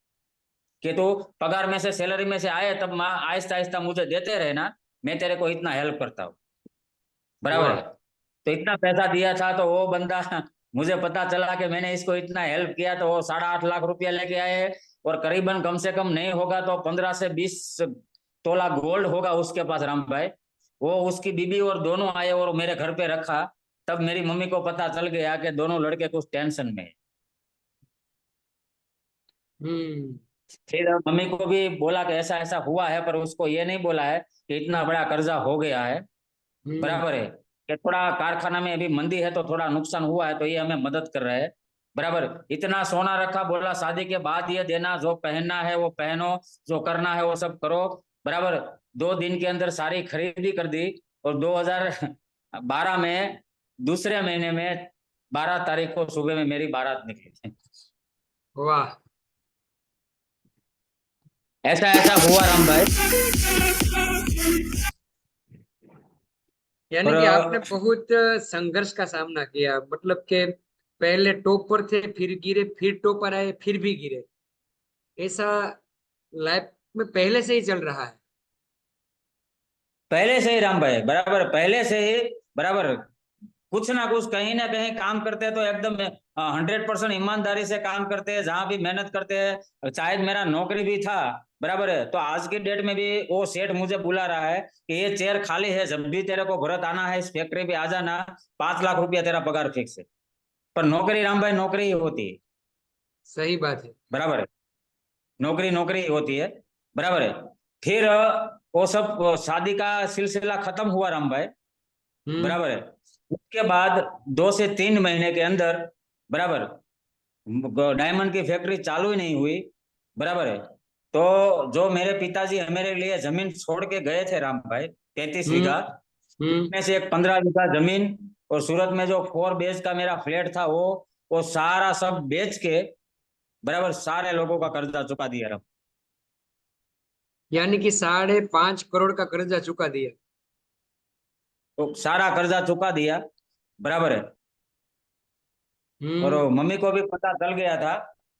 [SPEAKER 2] कि तू पगार में से, सैलरी में से आए तब आहिस्ता आहिस्ता मुझे देते रहे ना, मैं तेरे को इतना हेल्प करता हूँ। बराबर है।
[SPEAKER 1] वाह।
[SPEAKER 2] तो इतना पैसा दिया था, तो वो बंदा मुझे पता चला कि मैंने इसको इतना हेल्प किया, तो वो 8.5 लाख रुपया लेके आए। और करीबन कम से कम नहीं होगा तो 15 से 20 तोला गोल्ड होगा उसके पास राम भाई। वो उसकी बीबी और दोनों आए और मेरे घर पे रखा। तब मेरी मम्मी को पता चल गया कि दोनों लड़के कुछ टेंशन में है।
[SPEAKER 1] हम्म।
[SPEAKER 2] फिर मम्मी को भी बोला कि ऐसा ऐसा हुआ है, पर उसको ये नहीं बोला है कि इतना बड़ा कर्जा हो गया है।
[SPEAKER 1] हम्म।
[SPEAKER 2] बराबर है कि थोड़ा कारखाना में अभी मंदी है तो थोड़ा नुकसान हुआ है, तो ये हमें मदद कर रहे हैं। बराबर, इतना सोना रखा, बोला शादी के बाद ये देना, जो पहनना है वो पहनो, जो करना है वो सब करो। बराबर, 2 दिन के अंदर सारी खरीदी कर दी। और 2012 में दूसरे महीने में 12 तारीख को सुबह में मेरी बारात निकली थी।
[SPEAKER 1] वाह।
[SPEAKER 2] ऐसा ऐसा हुआ राम भाई।
[SPEAKER 1] यानी
[SPEAKER 2] और
[SPEAKER 1] कि आपने बहुत संघर्ष का सामना किया, मतलब कि पहले टॉप पर थे, फिर गिरे, फिर टॉप पर आए, फिर भी गिरे। ऐसा लाइफ में पहले से ही चल रहा है।
[SPEAKER 2] पहले से ही राम भाई, बराबर पहले से ही, बराबर कुछ ना कहीं काम करते हैं तो एकदम 100% ईमानदारी से काम करते हैं, जहां भी मेहनत करते हैं। चाहे मेरा नौकरी भी था, बराबर है, तो आज की डेट में भी वो सेठ मुझे बुला रहा है कि ये चेयर खाली है, जब भी तेरे को भरत आना है इस फैक्ट्री पे आ जाना, 5 लाख रुपया तेरा पगार फिक्स है। पर नौकरी राम भाई नौकरी ही होती है।
[SPEAKER 1] सही बात है।
[SPEAKER 2] बराबर है, नौकरी नौकरी ही होती है। बराबर है। फिर वो सब शादी का सिलसिला खत्म हुआ राम भाई।
[SPEAKER 1] हम्म।
[SPEAKER 2] बराबर है। उसके बाद 2 से 3 महीने के अंदर, बराबर, डायमंड की फैक्ट्री चालू ही नहीं हुई। बराबर है। तो जो मेरे पिताजी मेरे लिए जमीन छोड़ के गए थे राम भाई, 33 बीघा,
[SPEAKER 1] हम्म। हम्म।
[SPEAKER 2] में से एक 15 बीघा जमीन, और सूरत में जो 4 BH का मेरा फ्लैट था, वो सारा सब बेच के, बराबर, सारे लोगों का कर्जा चुका दिया राम।
[SPEAKER 1] यानी कि 5.5 करोड़ का कर्जा चुका दिया।
[SPEAKER 2] तो सारा कर्जा चुका दिया। बराबर है। और
[SPEAKER 1] हम्म।
[SPEAKER 2] मम्मी को भी पता चल गया था।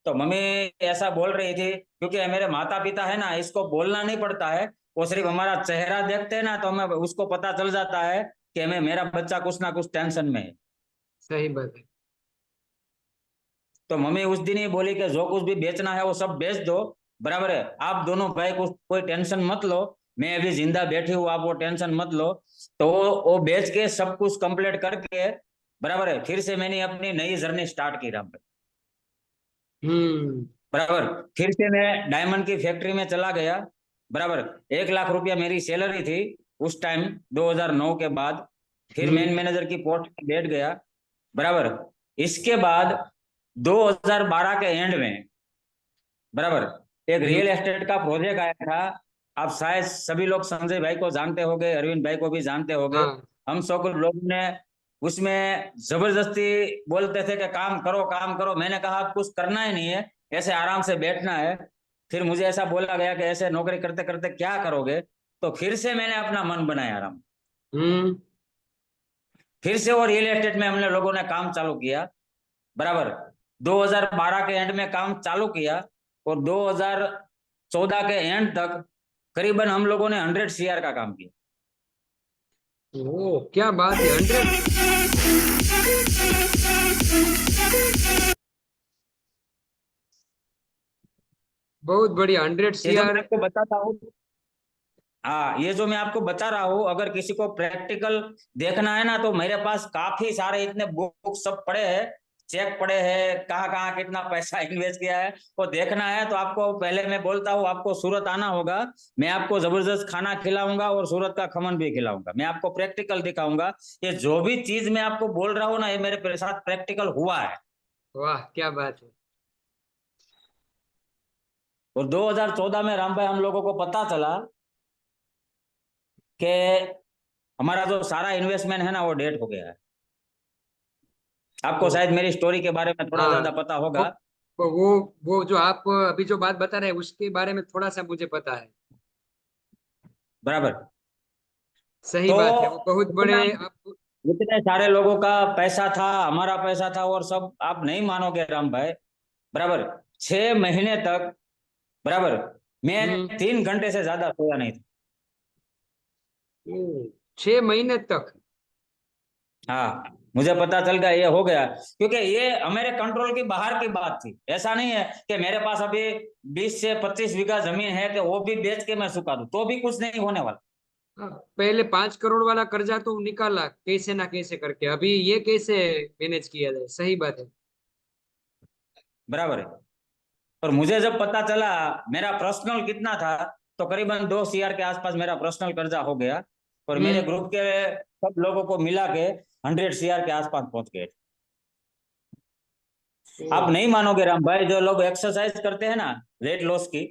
[SPEAKER 2] तो मम्मी ऐसा बोल रही थी, क्योंकि मेरे माता पिता है ना, इसको बोलना नहीं पड़ता है, वो सिर्फ हमारा चेहरा देखते हैं ना, तो हमें उसको पता चल जाता है कि हमें मेरा बच्चा कुछ ना कुछ टेंशन में है।
[SPEAKER 1] सही बात है।
[SPEAKER 2] तो मम्मी उस दिन ही बोली कि जो कुछ भी बेचना है वो सब बेच दो। बराबर है, आप दोनों भाई कुछ कोई टेंशन मत लो, मैं अभी जिंदा बैठी हूँ, आप वो टेंशन मत लो। तो वो बेच के सब कुछ कंप्लीट करके, बराबर है, फिर से मैंने अपनी नई जर्नी स्टार्ट की राम।
[SPEAKER 1] हम्म।
[SPEAKER 2] बराबर, फिर से मैं डायमंड की फैक्ट्री में चला गया। बराबर, 1 लाख रुपया मेरी सैलरी थी उस टाइम, 2009 के बाद। फिर
[SPEAKER 1] हम्म।
[SPEAKER 2] मैन मैनेजर की पोस्ट पे बैठ गया। बराबर, इसके बाद 2012 के एंड में, बराबर, एक
[SPEAKER 1] हम्म।
[SPEAKER 2] रियल एस्टेट का प्रोजेक्ट आया था। आप शायद सभी लोग संजय भाई को जानते होंगे, अरविंद भाई को भी जानते होंगे।
[SPEAKER 1] हाँ।
[SPEAKER 2] हम सब कुछ लोगों ने उसमें जबरदस्ती बोलते थे कि काम करो काम करो। मैंने कहा अब कुछ करना ही नहीं है, ऐसे आराम से बैठना है। फिर मुझे ऐसा बोला गया कि ऐसे नौकरी करते करते क्या करोगे, तो फिर से मैंने अपना मन बनाया आराम।
[SPEAKER 1] हम्म।
[SPEAKER 2] फिर से वो रियल एस्टेट में हमने लोगों ने काम चालू किया। बराबर, 2012 के एंड में काम चालू किया, और 2014 के एंड तक करीबन हम लोगों ने 100 CR का काम किया।
[SPEAKER 1] ओ क्या बात है, 100। बहुत बढ़िया, 100
[SPEAKER 2] ये जो मैं
[SPEAKER 1] CR।
[SPEAKER 2] आपको बताता हूँ, हाँ, ये जो मैं आपको बता रहा हूँ, अगर किसी को प्रैक्टिकल देखना है ना, तो मेरे पास काफी सारे इतने बुक सब पड़े हैं, चेक पड़े हैं, कहाँ कहाँ कितना पैसा इन्वेस्ट किया है, वो देखना है तो आपको, पहले मैं बोलता हूँ, आपको सूरत आना होगा। मैं आपको जबरदस्त खाना खिलाऊंगा और सूरत का खमन भी खिलाऊंगा, मैं आपको प्रैक्टिकल दिखाऊंगा। ये जो भी चीज मैं आपको बोल रहा हूँ ना, ये मेरे साथ प्रैक्टिकल हुआ है।
[SPEAKER 1] वाह क्या बात है।
[SPEAKER 2] और 2014 में राम भाई हम लोगों को पता चला कि हमारा जो सारा इन्वेस्टमेंट है ना, वो डेट हो गया है। आपको
[SPEAKER 1] ओ।
[SPEAKER 2] शायद मेरी स्टोरी के बारे में थोड़ा
[SPEAKER 1] हाँ।
[SPEAKER 2] ज्यादा पता
[SPEAKER 1] वो
[SPEAKER 2] होगा।
[SPEAKER 1] वो जो आप अभी जो बात बता रहे हैं उसके बारे में थोड़ा सा मुझे पता है।
[SPEAKER 2] बराबर।
[SPEAKER 1] सही
[SPEAKER 2] तो
[SPEAKER 1] बात है, वो बहुत बड़े
[SPEAKER 2] इतना,
[SPEAKER 1] आप।
[SPEAKER 2] इतने सारे लोगों का पैसा था, हमारा पैसा था, और सब आप नहीं मानोगे राम भाई। बराबर, 6 महीने तक, बराबर,
[SPEAKER 1] हम्म।
[SPEAKER 2] मैं 3 घंटे से ज्यादा सोया नहीं था।
[SPEAKER 1] ओ, 6 महीने तक।
[SPEAKER 2] हाँ, मुझे पता चल गया ये हो गया, क्योंकि ये हमारे कंट्रोल की बाहर की बात थी। ऐसा नहीं है कि मेरे पास अभी 20 से 25 बीघा जमीन है कि वो भी बेच के मैं चुका दूं, तो भी कुछ नहीं होने वाला।
[SPEAKER 1] हाँ, पहले 5 करोड़ वाला कर्जा तो निकाला कैसे ना कैसे करके, अभी ये कैसे मैनेज किया जाए? सही बात है।
[SPEAKER 2] बराबर है। और मुझे जब पता चला मेरा पर्सनल कितना था, तो करीबन 2 CR के आसपास मेरा पर्सनल कर्जा हो गया। और मेरे
[SPEAKER 1] हम्म।
[SPEAKER 2] ग्रुप के सब लोगों को मिला के 100 CR के आसपास पहुंच गए। आप
[SPEAKER 1] ओ।
[SPEAKER 2] नहीं मानोगे राम भाई, जो लोग एक्सरसाइज करते हैं ना वेट लॉस की,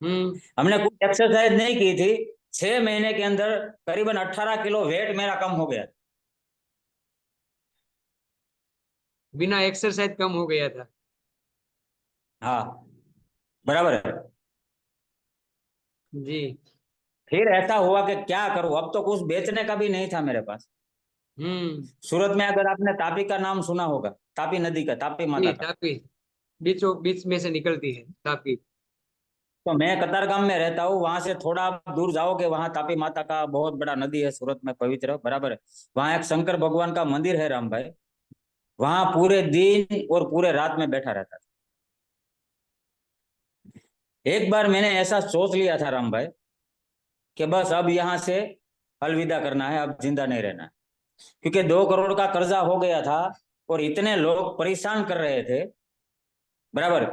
[SPEAKER 1] हम्म।
[SPEAKER 2] हमने कुछ एक्सरसाइज नहीं की थी, 6 महीने के अंदर करीबन 18 किलो वेट मेरा कम हो गया।
[SPEAKER 1] बिना एक्सरसाइज कम हो गया था?
[SPEAKER 2] हाँ, बराबर है।
[SPEAKER 1] जी।
[SPEAKER 2] फिर ऐसा हुआ कि क्या करूं, अब तो कुछ बेचने का भी नहीं था मेरे पास।
[SPEAKER 1] हम्म।
[SPEAKER 2] सूरत में अगर आपने तापी का नाम सुना होगा, तापी नदी का, तापी
[SPEAKER 1] जी,
[SPEAKER 2] माता का,
[SPEAKER 1] तापी बीचों बीच में से निकलती है तापी।
[SPEAKER 2] तो मैं कतारगाम में रहता हूँ, वहां से थोड़ा आप दूर जाओगे, वहां तापी माता का बहुत बड़ा नदी है सूरत में, पवित्र, बराबर है। वहां एक शंकर भगवान का मंदिर है राम भाई, वहां पूरे दिन और पूरे रात में बैठा रहता था। एक बार मैंने ऐसा सोच लिया था राम भाई कि बस अब यहाँ से अलविदा करना है, अब जिंदा नहीं रहना है। क्योंकि 2 करोड़ का कर्जा हो गया था और इतने लोग परेशान कर रहे थे, बराबर।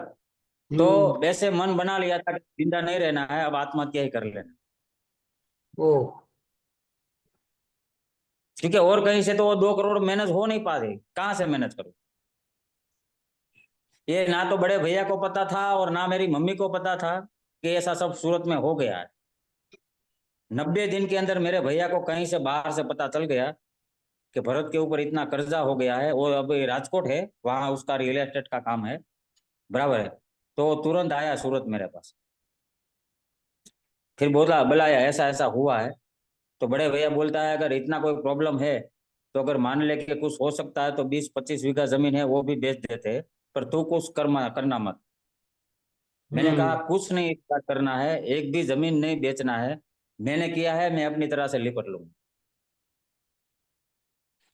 [SPEAKER 2] तो
[SPEAKER 1] हम्म।
[SPEAKER 2] वैसे मन बना लिया था कि जिंदा नहीं रहना है, अब आत्महत्या ही कर लेना।
[SPEAKER 1] ओ।
[SPEAKER 2] क्योंकि और कहीं से तो वो 2 करोड़ मैनेज हो नहीं पाते, कहाँ से मैनेज करूं। ये ना तो बड़े भैया को पता था और ना मेरी मम्मी को पता था कि ऐसा सब सूरत में हो गया है। 90 दिन के अंदर मेरे भैया को कहीं से बाहर से पता चल गया कि भरत के ऊपर इतना कर्जा हो गया है। वो अब राजकोट है, वहां उसका रियल एस्टेट का काम है, बराबर है। तो वो तुरंत आया सूरत मेरे पास, फिर बोला बुलाया ऐसा ऐसा हुआ है। तो बड़े भैया बोलता है अगर इतना कोई प्रॉब्लम है तो अगर मान ले कि कुछ हो सकता है तो 20-25 बीघा जमीन है वो भी बेच देते हैं, पर तू कुछ करना मत। मैंने कहा
[SPEAKER 1] हम्म।
[SPEAKER 2] कुछ नहीं इसका करना है, एक भी जमीन नहीं बेचना है, मैंने किया है, मैं अपनी तरह से लिपट लूंगा।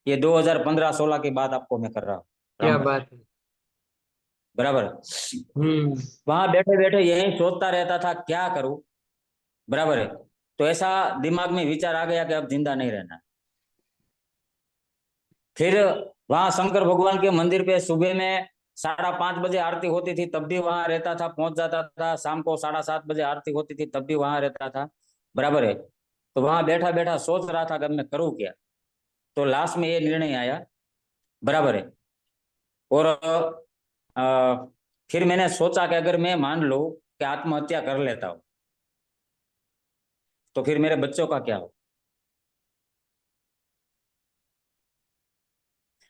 [SPEAKER 2] ये 2015-16 की बात आपको मैं कर रहा हूँ
[SPEAKER 1] क्या
[SPEAKER 2] राम भाई,
[SPEAKER 1] बात है।
[SPEAKER 2] बराबर।
[SPEAKER 1] हम्म।
[SPEAKER 2] वहां बैठे बैठे यही सोचता रहता था क्या करूं, बराबर है। तो ऐसा दिमाग में विचार आ गया कि अब जिंदा नहीं रहना है। फिर वहां शंकर भगवान के मंदिर पे सुबह में 5:30 बजे आरती होती थी, तब भी वहां रहता था, पहुंच जाता था। शाम को 7:30 बजे आरती होती थी, तब भी वहां रहता था, बराबर है। तो वहां बैठा बैठा सोच रहा था कि अब मैं करूँ क्या। तो लास्ट में ये निर्णय आया, बराबर है। और फिर मैंने सोचा कि अगर मैं मान लो कि आत्महत्या कर लेता हूँ तो फिर मेरे बच्चों का क्या हो।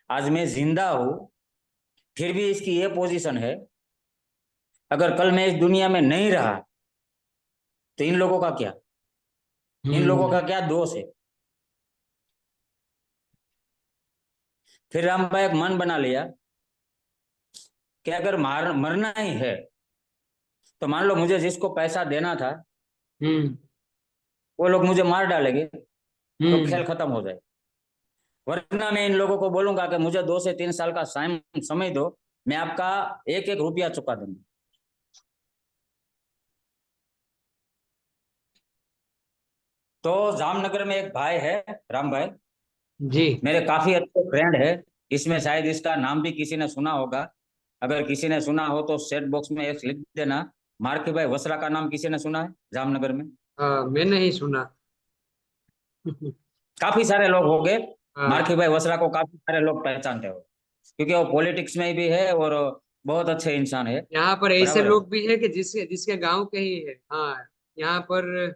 [SPEAKER 2] आज मैं जिंदा हूं, फिर भी इसकी ये पोजीशन है, अगर कल मैं इस दुनिया में नहीं रहा तो इन लोगों का क्या, इन लोगों
[SPEAKER 1] हम्म।
[SPEAKER 2] का क्या दोष है। फिर राम भाई एक मन बना लिया कि अगर मरना ही है तो मान लो मुझे जिसको पैसा देना था
[SPEAKER 1] हम्म।
[SPEAKER 2] वो लोग मुझे मार डालेंगे, तो
[SPEAKER 1] हम्म।
[SPEAKER 2] खेल खत्म हो जाए। वरना मैं इन लोगों को बोलूंगा कि मुझे 2 से 3 साल का समय दो, मैं आपका एक एक रुपया चुका दूंगा। तो जामनगर में एक भाई है राम भाई,
[SPEAKER 1] जी।
[SPEAKER 2] मेरे काफी अच्छे फ्रेंड है। इसमें शायद इसका नाम भी किसी ने सुना होगा, अगर किसी ने सुना हो तो चैट बॉक्स में एक लिख देना। मार्की भाई वसरा का नाम किसी ने सुना है जामनगर में?
[SPEAKER 1] हाँ, मैंने ही सुना।
[SPEAKER 2] काफी सारे लोग हो गए,
[SPEAKER 1] हाँ,
[SPEAKER 2] मार्की भाई वसरा को काफी सारे लोग पहचानते हो, क्योंकि वो पॉलिटिक्स में भी है और बहुत अच्छे इंसान है,
[SPEAKER 1] यहाँ पर ऐसे
[SPEAKER 2] बराबर है।
[SPEAKER 1] लोग भी है कि जिसके जिसके गांव के ही है। हाँ, यहाँ पर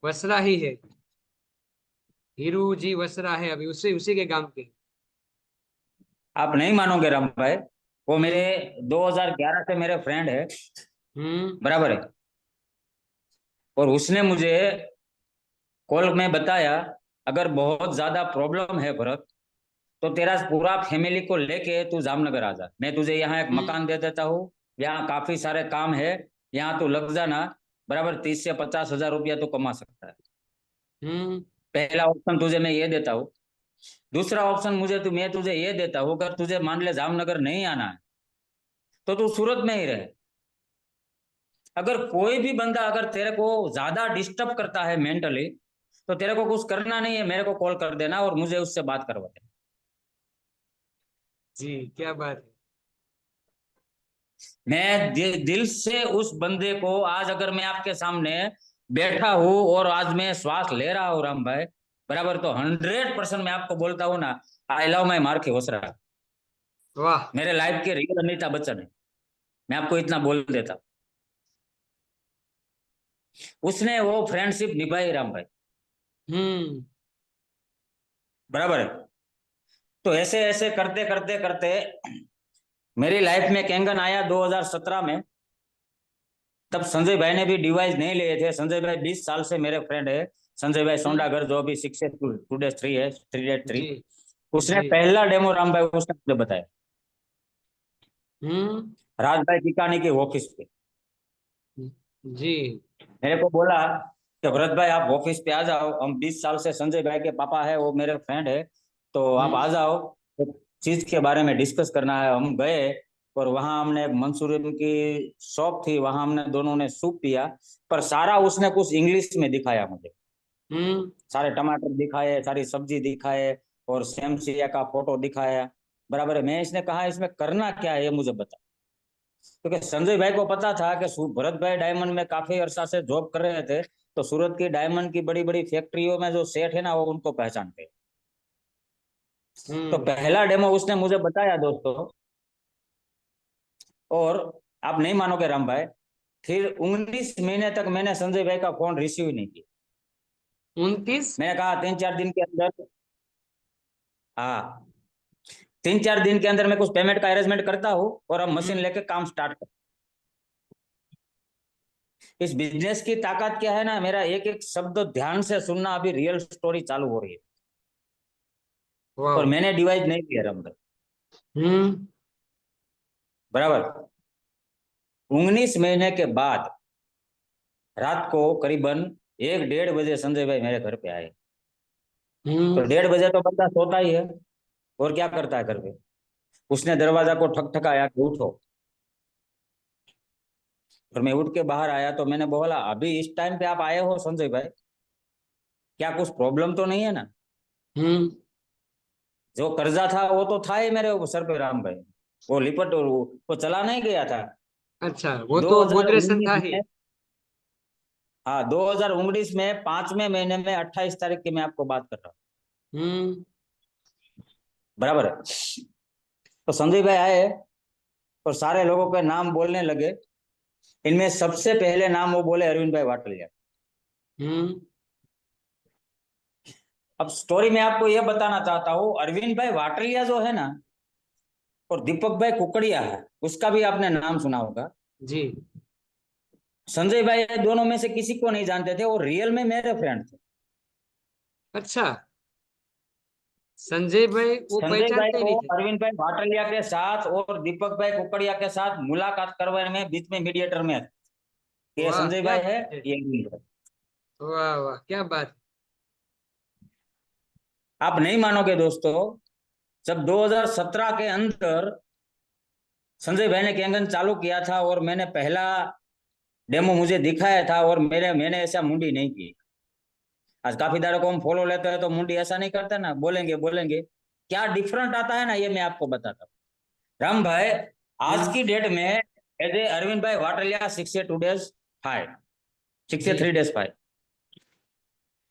[SPEAKER 1] वसरा ही है। हीरू जी वसरा है, अभी उसी उसी के गांव के।
[SPEAKER 2] आप नहीं मानोगे राम भाई, वो मेरे
[SPEAKER 1] हम्म।
[SPEAKER 2] 2011 से मेरे फ्रेंड है,
[SPEAKER 1] हम्म।
[SPEAKER 2] बराबर है। और उसने मुझे कॉल में बताया अगर बहुत ज्यादा प्रॉब्लम है भरत, तो तेरा पूरा फैमिली को लेके तू जामनगर आ जा, मैं तुझे यहाँ एक
[SPEAKER 1] हम्म।
[SPEAKER 2] मकान दे देता हूँ, यहाँ काफी सारे काम है, यहाँ तू लग जाना, बराबर 30 से 50 हजार रुपया तू कमा सकता है।
[SPEAKER 1] हम्म।
[SPEAKER 2] पहला ऑप्शन तुझे मैं ये देता हूँ। दूसरा ऑप्शन मैं तुझे ये देता हूँ, अगर तुझे मान ले जामनगर नहीं आना है तो तू सूरत में ही रहे। अगर कोई भी बंदा अगर तेरे को ज्यादा डिस्टर्ब करता है मेंटली, तो तेरे को कुछ करना नहीं है, मेरे को कॉल कर देना और मुझे उससे बात करवा देना।
[SPEAKER 1] जी, क्या बात है।
[SPEAKER 2] मैं दिल से उस बंदे को, आज अगर मैं आपके सामने बैठा हूं और आज मैं श्वास ले रहा हूँ राम भाई, बराबर, तो 100% मैं आपको बोलता हूँ ना, आई लव माई मार्के होसरा।
[SPEAKER 1] वाह।
[SPEAKER 2] मेरे लाइफ के रियल अमिताभ बच्चन है, मैं आपको इतना बोल देता। उसने वो फ्रेंडशिप निभाई राम भाई,
[SPEAKER 1] हम्म।
[SPEAKER 2] बराबर है। तो ऐसे ऐसे करते करते करते मेरी लाइफ में कैंगन आया 2017 में। तब संजय भाई ने भी डिवाइस नहीं लिए थे। संजय भाई 20 साल से मेरे फ्रेंड है। संजय भाई
[SPEAKER 1] हम्म।
[SPEAKER 2] सोंडागर, जो अभी 6 है 383।
[SPEAKER 1] जी।
[SPEAKER 2] उसने
[SPEAKER 1] जी।
[SPEAKER 2] पहला डेमो राम भाई उसने मुझे बताया,
[SPEAKER 1] हम्म।
[SPEAKER 2] राज भाई टिकानी के ऑफिस पे।
[SPEAKER 1] जी।
[SPEAKER 2] मेरे को बोला कि भरत भाई आप ऑफिस पे आ जाओ, हम 20 साल से संजय भाई के पापा है, वो मेरे फ्रेंड है, तो आप आ
[SPEAKER 1] हम्म।
[SPEAKER 2] जाओ, एक चीज के बारे में डिस्कस करना है। हम गए और वहां हमने एक मंसूरियन की शॉप थी, वहां हमने दोनों ने सूप पिया। पर सारा उसने कुछ इंग्लिश में दिखाया मुझे,
[SPEAKER 1] हम्म।
[SPEAKER 2] सारे टमाटर दिखाए, सारी सब्जी दिखाए और सेम सिया का फोटो दिखाया, बराबर है। मैं इसने कहा इसमें करना क्या है ये मुझे बता, क्योंकि संजय भाई को पता था कि भरत भाई डायमंड में काफी अरसा से जॉब कर रहे थे, तो सूरत की डायमंड की बड़ी बड़ी फैक्ट्रियों में जो सेठ है ना, वो उनको पहचानते हैं। तो
[SPEAKER 1] हम्म।
[SPEAKER 2] पहला डेमो उसने मुझे बताया दोस्तों, और आप नहीं मानोगे राम भाई, फिर 19 महीने तक मैंने संजय भाई का फोन रिसीव नहीं किया।
[SPEAKER 1] 29।
[SPEAKER 2] मैंने कहा 3-4 दिन के अंदर, हाँ, 3-4 दिन के अंदर मैं कुछ पेमेंट का अरेंजमेंट करता हूँ और अब मशीन लेके काम स्टार्ट कर। इस बिजनेस की ताकत क्या है ना, मेरा एक एक शब्द ध्यान से सुनना, अभी रियल स्टोरी चालू हो रही है। और
[SPEAKER 1] वाह।
[SPEAKER 2] मैंने डिवाइस नहीं लिया राम भाई,
[SPEAKER 1] हम्म।
[SPEAKER 2] बराबर। 19 महीने के बाद रात को करीबन 1-1:30 बजे संजय भाई मेरे घर पे आए। तो
[SPEAKER 1] हम्म।
[SPEAKER 2] 1:30 बजे तो बंदा सोता ही है, और क्या करता है घर पे। उसने दरवाजा को ठकठकाया कि उठो। और मैं उठ के बाहर आया तो मैंने बोला अभी इस टाइम पे आप आए हो संजय भाई, क्या कुछ प्रॉब्लम तो नहीं है ना।
[SPEAKER 1] हम्म।
[SPEAKER 2] जो कर्जा था वो तो था ही मेरे सर पे राम भाई, वो लिपट वो चला नहीं गया था।
[SPEAKER 1] अच्छा, वो तो गोदरेशन था
[SPEAKER 2] 2019
[SPEAKER 1] ही।
[SPEAKER 2] में, हाँ 2019 में 5वें महीने में 28 तारीख की मैं आपको बात कर रहा हूँ,
[SPEAKER 1] हम्म।
[SPEAKER 2] बराबर है। तो संजय भाई आए और सारे लोगों के नाम बोलने लगे। इनमें सबसे पहले नाम वो बोले अरविंद भाई वाटलिया।
[SPEAKER 1] हम्म।
[SPEAKER 2] अब स्टोरी में आपको यह बताना चाहता हूँ, अरविंद भाई वाटलिया जो है ना, और दीपक भाई कुकड़िया है, उसका भी आपने नाम सुना होगा।
[SPEAKER 1] जी।
[SPEAKER 2] संजय भाई दोनों में से किसी को नहीं जानते थे, और रियल में मेरे फ्रेंड थे।
[SPEAKER 1] अच्छा, संजय भाई वो
[SPEAKER 2] संजय भाई
[SPEAKER 1] पहचानते ही
[SPEAKER 2] को
[SPEAKER 1] नहीं थे।
[SPEAKER 2] अरविंद भाई भाटलिया के साथ और दीपक भाई कुकड़िया के साथ मुलाकात करवाने में बीच में मीडिएटर में ये
[SPEAKER 1] वाह,
[SPEAKER 2] संजय
[SPEAKER 1] क्या
[SPEAKER 2] भाई है,
[SPEAKER 1] बात है।
[SPEAKER 2] ये अरविंद भाई।
[SPEAKER 1] वाह वाह, क्या बात।
[SPEAKER 2] आप नहीं मानोगे दोस्तों, जब 2017 के अंदर संजय भाई ने कैंगन चालू किया था और मैंने पहला डेमो मुझे दिखाया था, और मैंने ऐसा मुंडी नहीं की। आज काफी दारों को हम फॉलो लेते हैं तो मुंडी ऐसा नहीं करते ना, बोलेंगे बोलेंगे। क्या डिफरेंट आता है ना, ये मैं आपको बताता हूँ राम भाई। आज
[SPEAKER 1] हम्म।
[SPEAKER 2] की डेट में एज ए अरविंद भाई वाटलिया 62 डेज 5,
[SPEAKER 1] जी।
[SPEAKER 2] 63 डेज 5।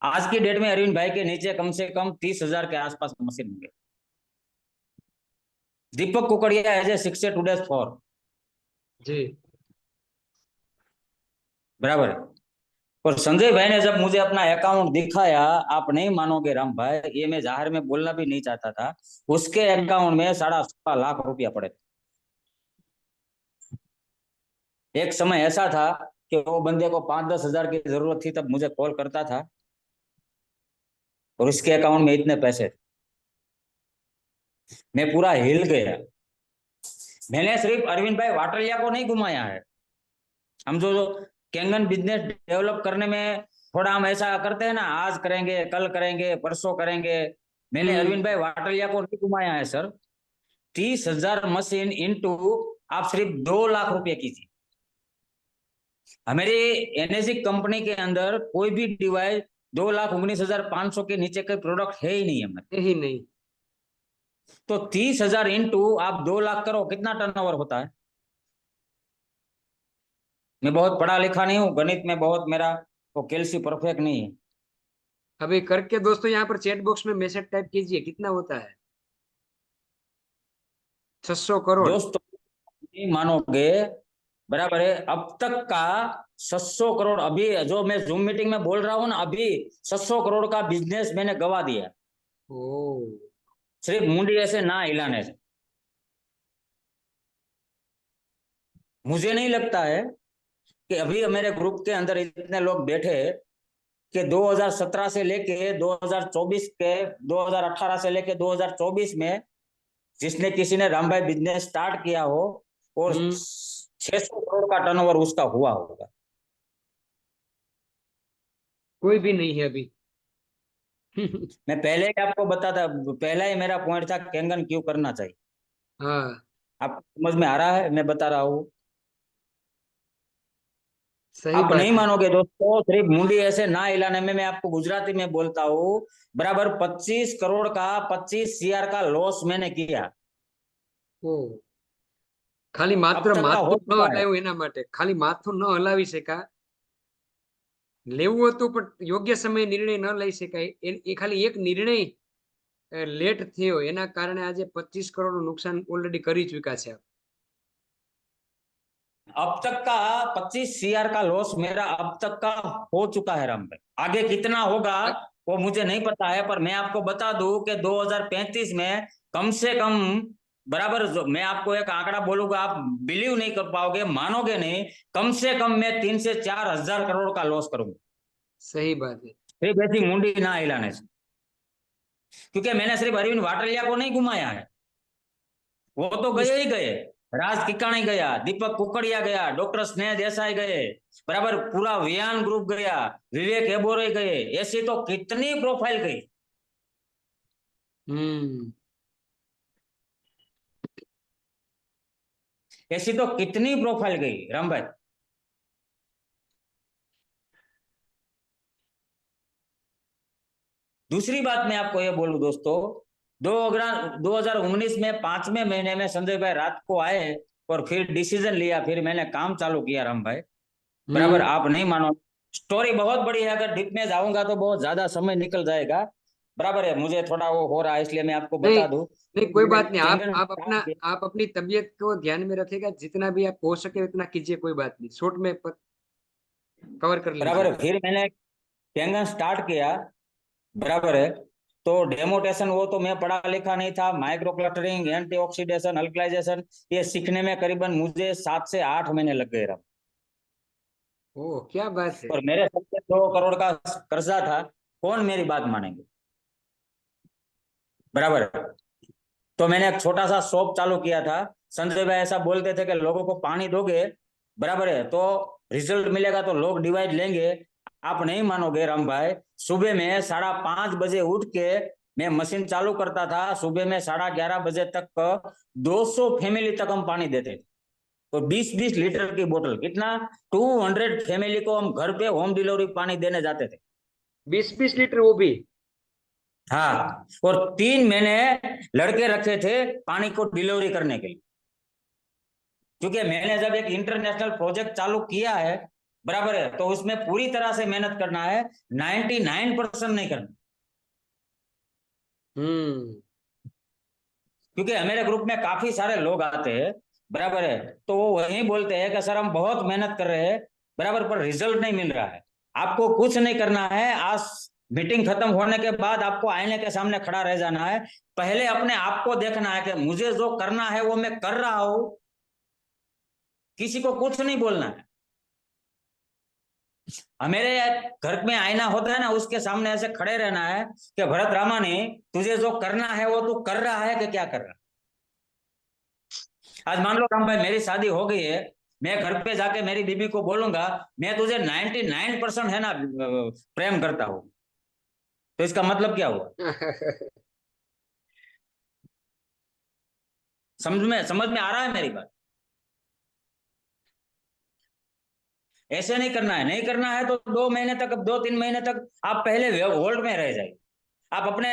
[SPEAKER 2] आज की डेट में अरविंद भाई के नीचे कम से कम 30,000 के आसपास मशीन होंगे। दीपक कुकड़िया एज ए 62 डेज 4,
[SPEAKER 1] जी।
[SPEAKER 2] बराबर है। और संजय भाई ने जब मुझे अपना अकाउंट दिखाया, आप नहीं मानोगे राम भाई, ये मैं जाहिर में बोलना भी नहीं चाहता था, उसके अकाउंट में 16.5 लाख रुपया पड़े थे। एक समय ऐसा था कि वो बंदे को 5-10 हजार की जरूरत थी, तब मुझे कॉल करता था, और उसके अकाउंट में इतने पैसे थे। मैं पूरा हिल गया। मैंने सिर्फ अरविंद भाई वाटलिया को नहीं घुमाया है। हम जो कैंगन बिजनेस डेवलप करने में थोड़ा हम ऐसा करते हैं ना, आज करेंगे, कल करेंगे, परसों करेंगे। मैंने
[SPEAKER 1] हम्म।
[SPEAKER 2] अरविंद भाई वाटलिया को नहीं घुमाया है सर। 30,000 मशीन इंटू, आप सिर्फ 2 लाख रुपए कीजिए। हमारी एनएसजी कंपनी के अंदर कोई भी डिवाइस 2,19,500 के नीचे के प्रोडक्ट है ही नहीं हमारे।
[SPEAKER 1] यही नहीं।
[SPEAKER 2] तो 30,000 इंटू आप 2 लाख करो, कितना टर्नओवर होता है? मैं बहुत पढ़ा लिखा नहीं हूँ, गणित में बहुत मेरा वो कैलसी परफेक्ट नहीं है।
[SPEAKER 1] अभी करके दोस्तों यहाँ पर चैट बॉक्स में मैसेज टाइप कीजिए, कितना होता है? 600 करोड़।
[SPEAKER 2] दोस्तों नहीं मानोगे, बराबर है, अब तक का 700 करोड़, अभी जो मैं जूम मीटिंग में बोल रहा हूँ ना, अभी 700 करोड़ का बिजनेस मैंने गवा दिया,
[SPEAKER 1] ओ।
[SPEAKER 2] सिर्फ मुंडी ऐसे ना हिलाने से। मुझे नहीं लगता है कि अभी मेरे ग्रुप के अंदर इतने लोग बैठे कि 2017 से लेके 2024 के 2018 से लेके 2024 में जिसने किसी ने राम भाई बिजनेस स्टार्ट किया हो और
[SPEAKER 1] हम्म।
[SPEAKER 2] 600 करोड़ का टर्नओवर उसका हुआ होगा।
[SPEAKER 1] कोई भी नहीं है अभी।
[SPEAKER 2] मैं पहले ही आपको बताता, पहला ही मेरा पॉइंट था कैंगन क्यों करना चाहिए।
[SPEAKER 1] हाँ।
[SPEAKER 2] आपको समझ में आ रहा है, मैं बता रहा हूँ।
[SPEAKER 1] सही
[SPEAKER 2] आप नहीं
[SPEAKER 1] बात है।
[SPEAKER 2] मानोगे दोस्तों, सिर्फ मुंडी ऐसे ना हिलाने में मैं आपको गुजराती में बोलता हूँ, बराबर 25 करोड़ का 25 CR का लॉस मैंने किया।
[SPEAKER 1] ओ। ખાલી
[SPEAKER 2] अब
[SPEAKER 1] માત્ર
[SPEAKER 2] तक का हो
[SPEAKER 1] માથું ન
[SPEAKER 2] चुका है।
[SPEAKER 1] હલાવ્યું એના માટે, ખાલી માથું ન હલાવી શકા, લેવું હતું પણ યોગ્ય સમયે નિર્ણય ન લઈ શકાય, એ ખાલી એક નિર્ણય લેટ થયો એના કારણે આજે 25 કરોડ નું નુકસાન ઓલરેડી કરી ચુક્યા છે આપ।
[SPEAKER 2] अब तक का 25 CR का लॉस मेरा अब तक का हो चुका है राम भाई। आगे कितना होगा वो मुझे नहीं पता है, पर मैं आपको बता दूं कि 2035 में कम से कम, बराबर, जो मैं आपको एक आंकड़ा बोलूंगा आप बिलीव नहीं कर पाओगे, मानोगे नहीं, कम से कम मैं 3 से 4 हजार करोड़ का लॉस करूंगा,
[SPEAKER 1] सही बात है।
[SPEAKER 2] सिर्फ ऐसी मुंडी ना हिलाने से। क्योंकि मैंने सिर्फ अरविंद वाटलिया को नहीं घुमाया है, वो तो गए ही गए, राज किकाणी गया, दीपक कुकड़िया गया, डॉक्टर स्नेह देसाई गए, बराबर, पूरा वियान ग्रुप गया, विवेक एबोरे गए, ऐसी तो कितनी प्रोफाइल गई।
[SPEAKER 1] हम्म।
[SPEAKER 2] ऐसी तो कितनी प्रोफाइल गई राम भाई। दूसरी बात मैं आपको ये बोलूं दोस्तों, 2019 में 5वें महीने में संजय भाई रात को आए और फिर डिसीजन लिया, फिर मैंने काम चालू किया राम भाई। बराबर,
[SPEAKER 1] हम्म।
[SPEAKER 2] आप नहीं मानो, स्टोरी बहुत बड़ी है, अगर डीप में जाऊंगा तो बहुत ज्यादा समय निकल जाएगा। बराबर है, मुझे थोड़ा वो हो रहा है, इसलिए मैं आपको
[SPEAKER 1] नहीं,
[SPEAKER 2] बता दूं।
[SPEAKER 1] नहीं, कोई
[SPEAKER 2] मैंने
[SPEAKER 1] बात नहीं। आप
[SPEAKER 2] कैंगन
[SPEAKER 1] आप अपना, आप अपनी तबीयत को ध्यान में रखेगा, जितना भी आप हो सके उतना कीजिए, कोई बात नहीं, शॉर्ट में कवर कर
[SPEAKER 2] बराबर
[SPEAKER 1] लीजिए।
[SPEAKER 2] है, फिर मैंने कैंगन स्टार्ट किया, बराबर है। तो डेमोटेशन वो तो मैं पढ़ा लिखा नहीं था, माइक्रो क्लटरिंग, एंटीऑक्सीडेशन, अल्कलाइजेशन, ये सीखने में करीबन मुझे 7 से 8 महीने लग गए रहा।
[SPEAKER 1] ओह, क्या बात है।
[SPEAKER 2] और मेरे सर पे 2 करोड़ का कर्जा था, कौन मेरी बात मानेंगे, बराबर है। तो मैंने एक छोटा सा शॉप चालू किया था। संजय भाई ऐसा बोलते थे कि लोगों को पानी दोगे, बराबर है, तो रिजल्ट मिलेगा, तो लोग डिवाइड लेंगे। आप नहीं मानोगे राम भाई, सुबह में 5:30 बजे उठ के मैं मशीन चालू करता था, सुबह में 11:30 बजे तक 200 फैमिली तक हम पानी देते थे। तो 20-20 लीटर की बोतल, कितना, 200 फैमिली को हम घर पे होम डिलीवरी पानी देने जाते थे।
[SPEAKER 1] 20-20 लीटर वो भी?
[SPEAKER 2] हाँ, और 3 महीने लड़के रखे थे पानी को डिलीवरी करने के लिए। क्योंकि मैंने जब एक इंटरनेशनल प्रोजेक्ट चालू किया है, बराबर है, तो उसमें पूरी तरह से मेहनत करना है, 99% नहीं करना।
[SPEAKER 1] हम्म।
[SPEAKER 2] क्योंकि मेरे ग्रुप में काफी सारे लोग आते हैं, बराबर है, तो वो वही बोलते हैं कि सर हम बहुत मेहनत कर रहे हैं, बराबर, पर रिजल्ट नहीं मिल रहा है। आपको कुछ नहीं करना है, आज मीटिंग खत्म होने के बाद आपको आईने के सामने खड़ा रह जाना है, पहले अपने आप को देखना है कि मुझे जो करना है वो मैं कर रहा हूं, किसी को कुछ नहीं बोलना है। मेरे घर में आईना होता है ना, उसके सामने ऐसे खड़े रहना है कि भरत रामानी, तुझे जो करना है वो तू कर रहा है कि क्या कर रहा है। आज मान लो राम भाई मेरी शादी हो गई है, मैं घर पे जाके मेरी बीबी को बोलूंगा मैं तुझे 99% है ना प्रेम करता हूं, तो इसका मतलब क्या हुआ? समझ में आ रहा है मेरी बात? ऐसे नहीं करना है, नहीं करना है तो 2 महीने तक, 2-3 महीने तक आप पहले होल्ड में रह जाइए। आप अपने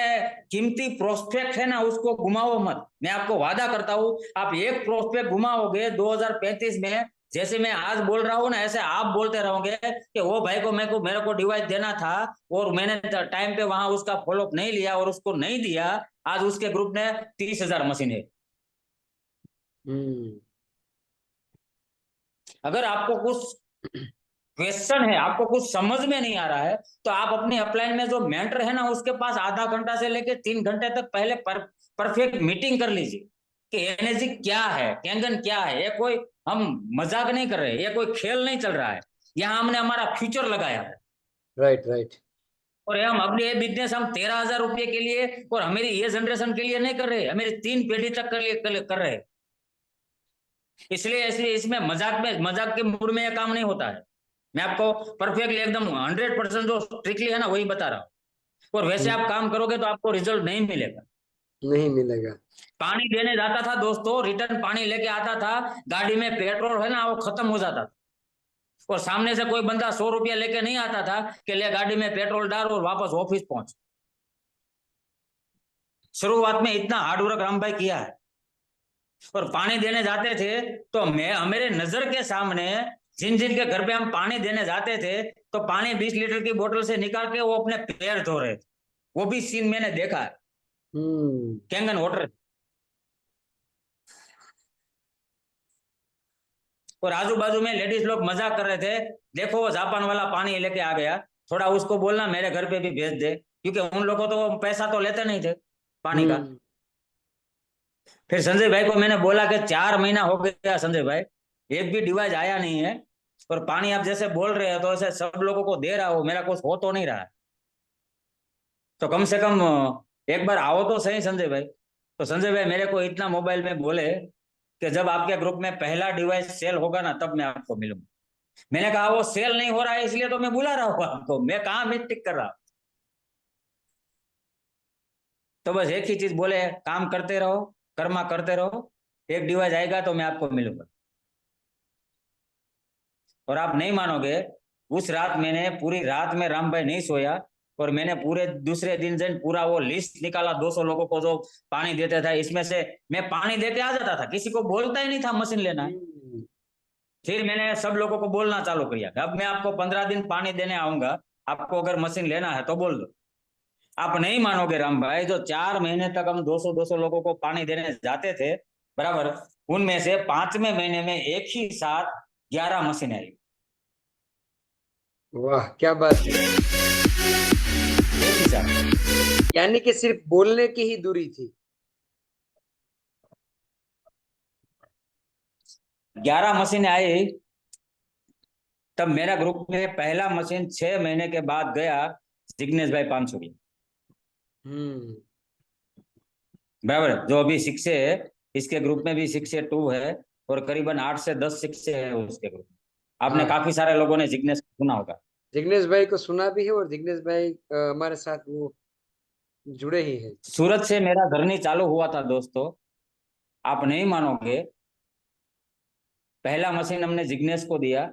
[SPEAKER 2] कीमती प्रोस्पेक्ट है ना उसको घुमाओ मत। मैं आपको वादा करता हूं, आप एक प्रोस्पेक्ट घुमाओगे 2035 में, जैसे मैं आज बोल रहा हूँ ना ऐसे आप बोलते रहोगे कि वो भाई को मेरे को डिवाइस देना था और मैंने टाइम पे वहां उसका फॉलोअप नहीं लिया और उसको नहीं दिया। आज उसके ग्रुप में 30,000 मशीन है।
[SPEAKER 1] हम्म।
[SPEAKER 2] अगर आपको कुछ क्वेश्चन है, आपको कुछ समझ में नहीं आ रहा है, तो आप अपनी अपलाइन में जो मेंटर है ना उसके पास आधा घंटा से लेकर 3 घंटे तक पहले परफेक्ट मीटिंग कर लीजिए कि एनर्जी क्या है, कैंगन क्या है। ये कोई हम मजाक नहीं कर रहे, ये कोई खेल नहीं चल रहा है। यहाँ हमने हमारा फ्यूचर लगाया है।
[SPEAKER 1] Right right.
[SPEAKER 2] और हम अपने ये बिजनेस हम 13,000 रुपये के लिए और हमारी ये जनरेशन के लिए नहीं कर रहे, हमारी 3 पीढ़ी तक कर रहे। इसलिए ऐसे इसमें मजाक के मूड में यह काम नहीं होता है। मैं आपको परफेक्टली एकदम 100% जो स्ट्रिक्टली है ना वही बता रहा हूँ। और वैसे आप काम करोगे तो आपको रिजल्ट नहीं मिलेगा।
[SPEAKER 1] नहीं मिलेगा।
[SPEAKER 2] पानी देने जाता था दोस्तों, रिटर्न पानी लेके आता था, गाड़ी में पेट्रोल है ना वो खत्म हो जाता था। और सामने से कोई बंदा 100 रुपया लेके नहीं आता था कि ले गाड़ी में पेट्रोल डाल और वापस ऑफिस पहुंच। शुरुआत में इतना हार्ड वर्क राम भाई किया है। और पानी देने जाते थे तो मेरे नजर के सामने जिन जिन के घर पे हम पानी देने जाते थे तो पानी 20 लीटर की बोतल से निकाल के वो अपने पैर धो रहे थे। वो भी सीन मैंने देखा है कैंगन वाटर। और आजू बाजू में लेडीज लोग मजाक कर रहे थे, देखो वो जापान वाला पानी लेके आ गया, थोड़ा उसको बोलना मेरे घर पे भी भेज दे, क्योंकि उन लोगों तो पैसा तो लेते नहीं थे पानी का। फिर संजय भाई को मैंने बोला कि 4 महीना हो गया संजय भाई, एक भी डिवाइस आया नहीं है और पानी आप जैसे बोल रहे हो तो ऐसे सब लोगों को दे रहा हो, मेरा कुछ हो तो नहीं रहा है। तो कम से कम एक बार आओ तो सही संजय भाई। तो संजय भाई मेरे को इतना मोबाइल में बोले कि जब आपके ग्रुप में पहला डिवाइस सेल होगा ना तब मैं आपको मिलूंगा। मैंने कहा वो सेल नहीं हो रहा है इसलिए तो मैं बुला रहा हूँ आपको, मैं कहाँ मिस्टेक कर रहा हूँ। तो बस एक ही चीज बोले, काम करते रहो, कर्मा करते रहो, एक डिवाइस आएगा तो मैं आपको मिलूंगा। और आप नहीं मानोगे, उस रात मैंने पूरी रात में राम भाई नहीं सोया और मैंने पूरे दूसरे दिन जन पूरा वो लिस्ट निकाला 200 लोगों को जो पानी देते थे। इसमें से मैं पानी देके आ जाता था, किसी को बोलता ही नहीं था मशीन लेना है। फिर मैंने सब लोगों को बोलना चालू किया, अब मैं आपको 15 दिन पानी देने आऊंगा, आपको अगर मशीन लेना है तो बोल दो। आप नहीं मानोगे राम भाई, जो 4 महीने तक हम 200-200 लोगों को पानी देने जाते थे बराबर, उनमें से 5वें महीने में एक ही साथ 11 मशीन आई।
[SPEAKER 1] वाह क्या बात है।
[SPEAKER 2] एक ही साथ।
[SPEAKER 1] यानी कि सिर्फ बोलने की ही दूरी थी।
[SPEAKER 2] 11 मशीन आई। तब मेरा ग्रुप में पहला मशीन 6 महीने के बाद गया जिग्नेश भाई 500 की बराबर। जो अभी शिक्षे है इसके ग्रुप में भी शिक्षे 2 है और करीबन 8 से 10 शिक्षे है उसके ग्रुप में। आपने
[SPEAKER 1] हाँ
[SPEAKER 2] काफी सारे लोगों ने जिग्नेश को सुना होगा।
[SPEAKER 1] जिग्नेश भाई को सुना भी है और जिग्नेश भाई हमारे साथ वो जुड़े ही है।
[SPEAKER 2] सूरत से मेरा धरनी चालू हुआ था दोस्तों, आप नहीं मानोगे। पहला मशीन हमने जिग्नेश को दिया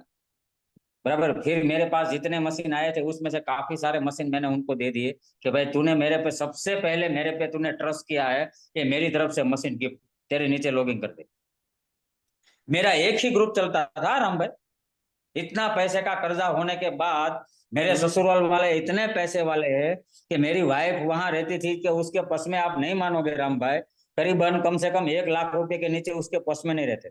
[SPEAKER 2] बराबर, फिर मेरे पास जितने मशीन आए थे उसमें से काफी सारे मशीन मैंने उनको दे दिए कि भाई तूने मेरे पे सबसे पहले मेरे पे तूने ट्रस्ट किया है कि मेरी तरफ से मशीन गिफ्ट तेरे नीचे लॉगिंग कर दे। मेरा एक ही ग्रुप चलता था राम भाई। इतना पैसे का कर्जा होने के बाद मेरे ससुराल वाले इतने पैसे वाले हैं कि मेरी वाइफ वहां रहती थी कि उसके पस में, आप नहीं मानोगे राम भाई, करीबन कम से कम 1 लाख रुपए के नीचे उसके पस में नहीं रहते।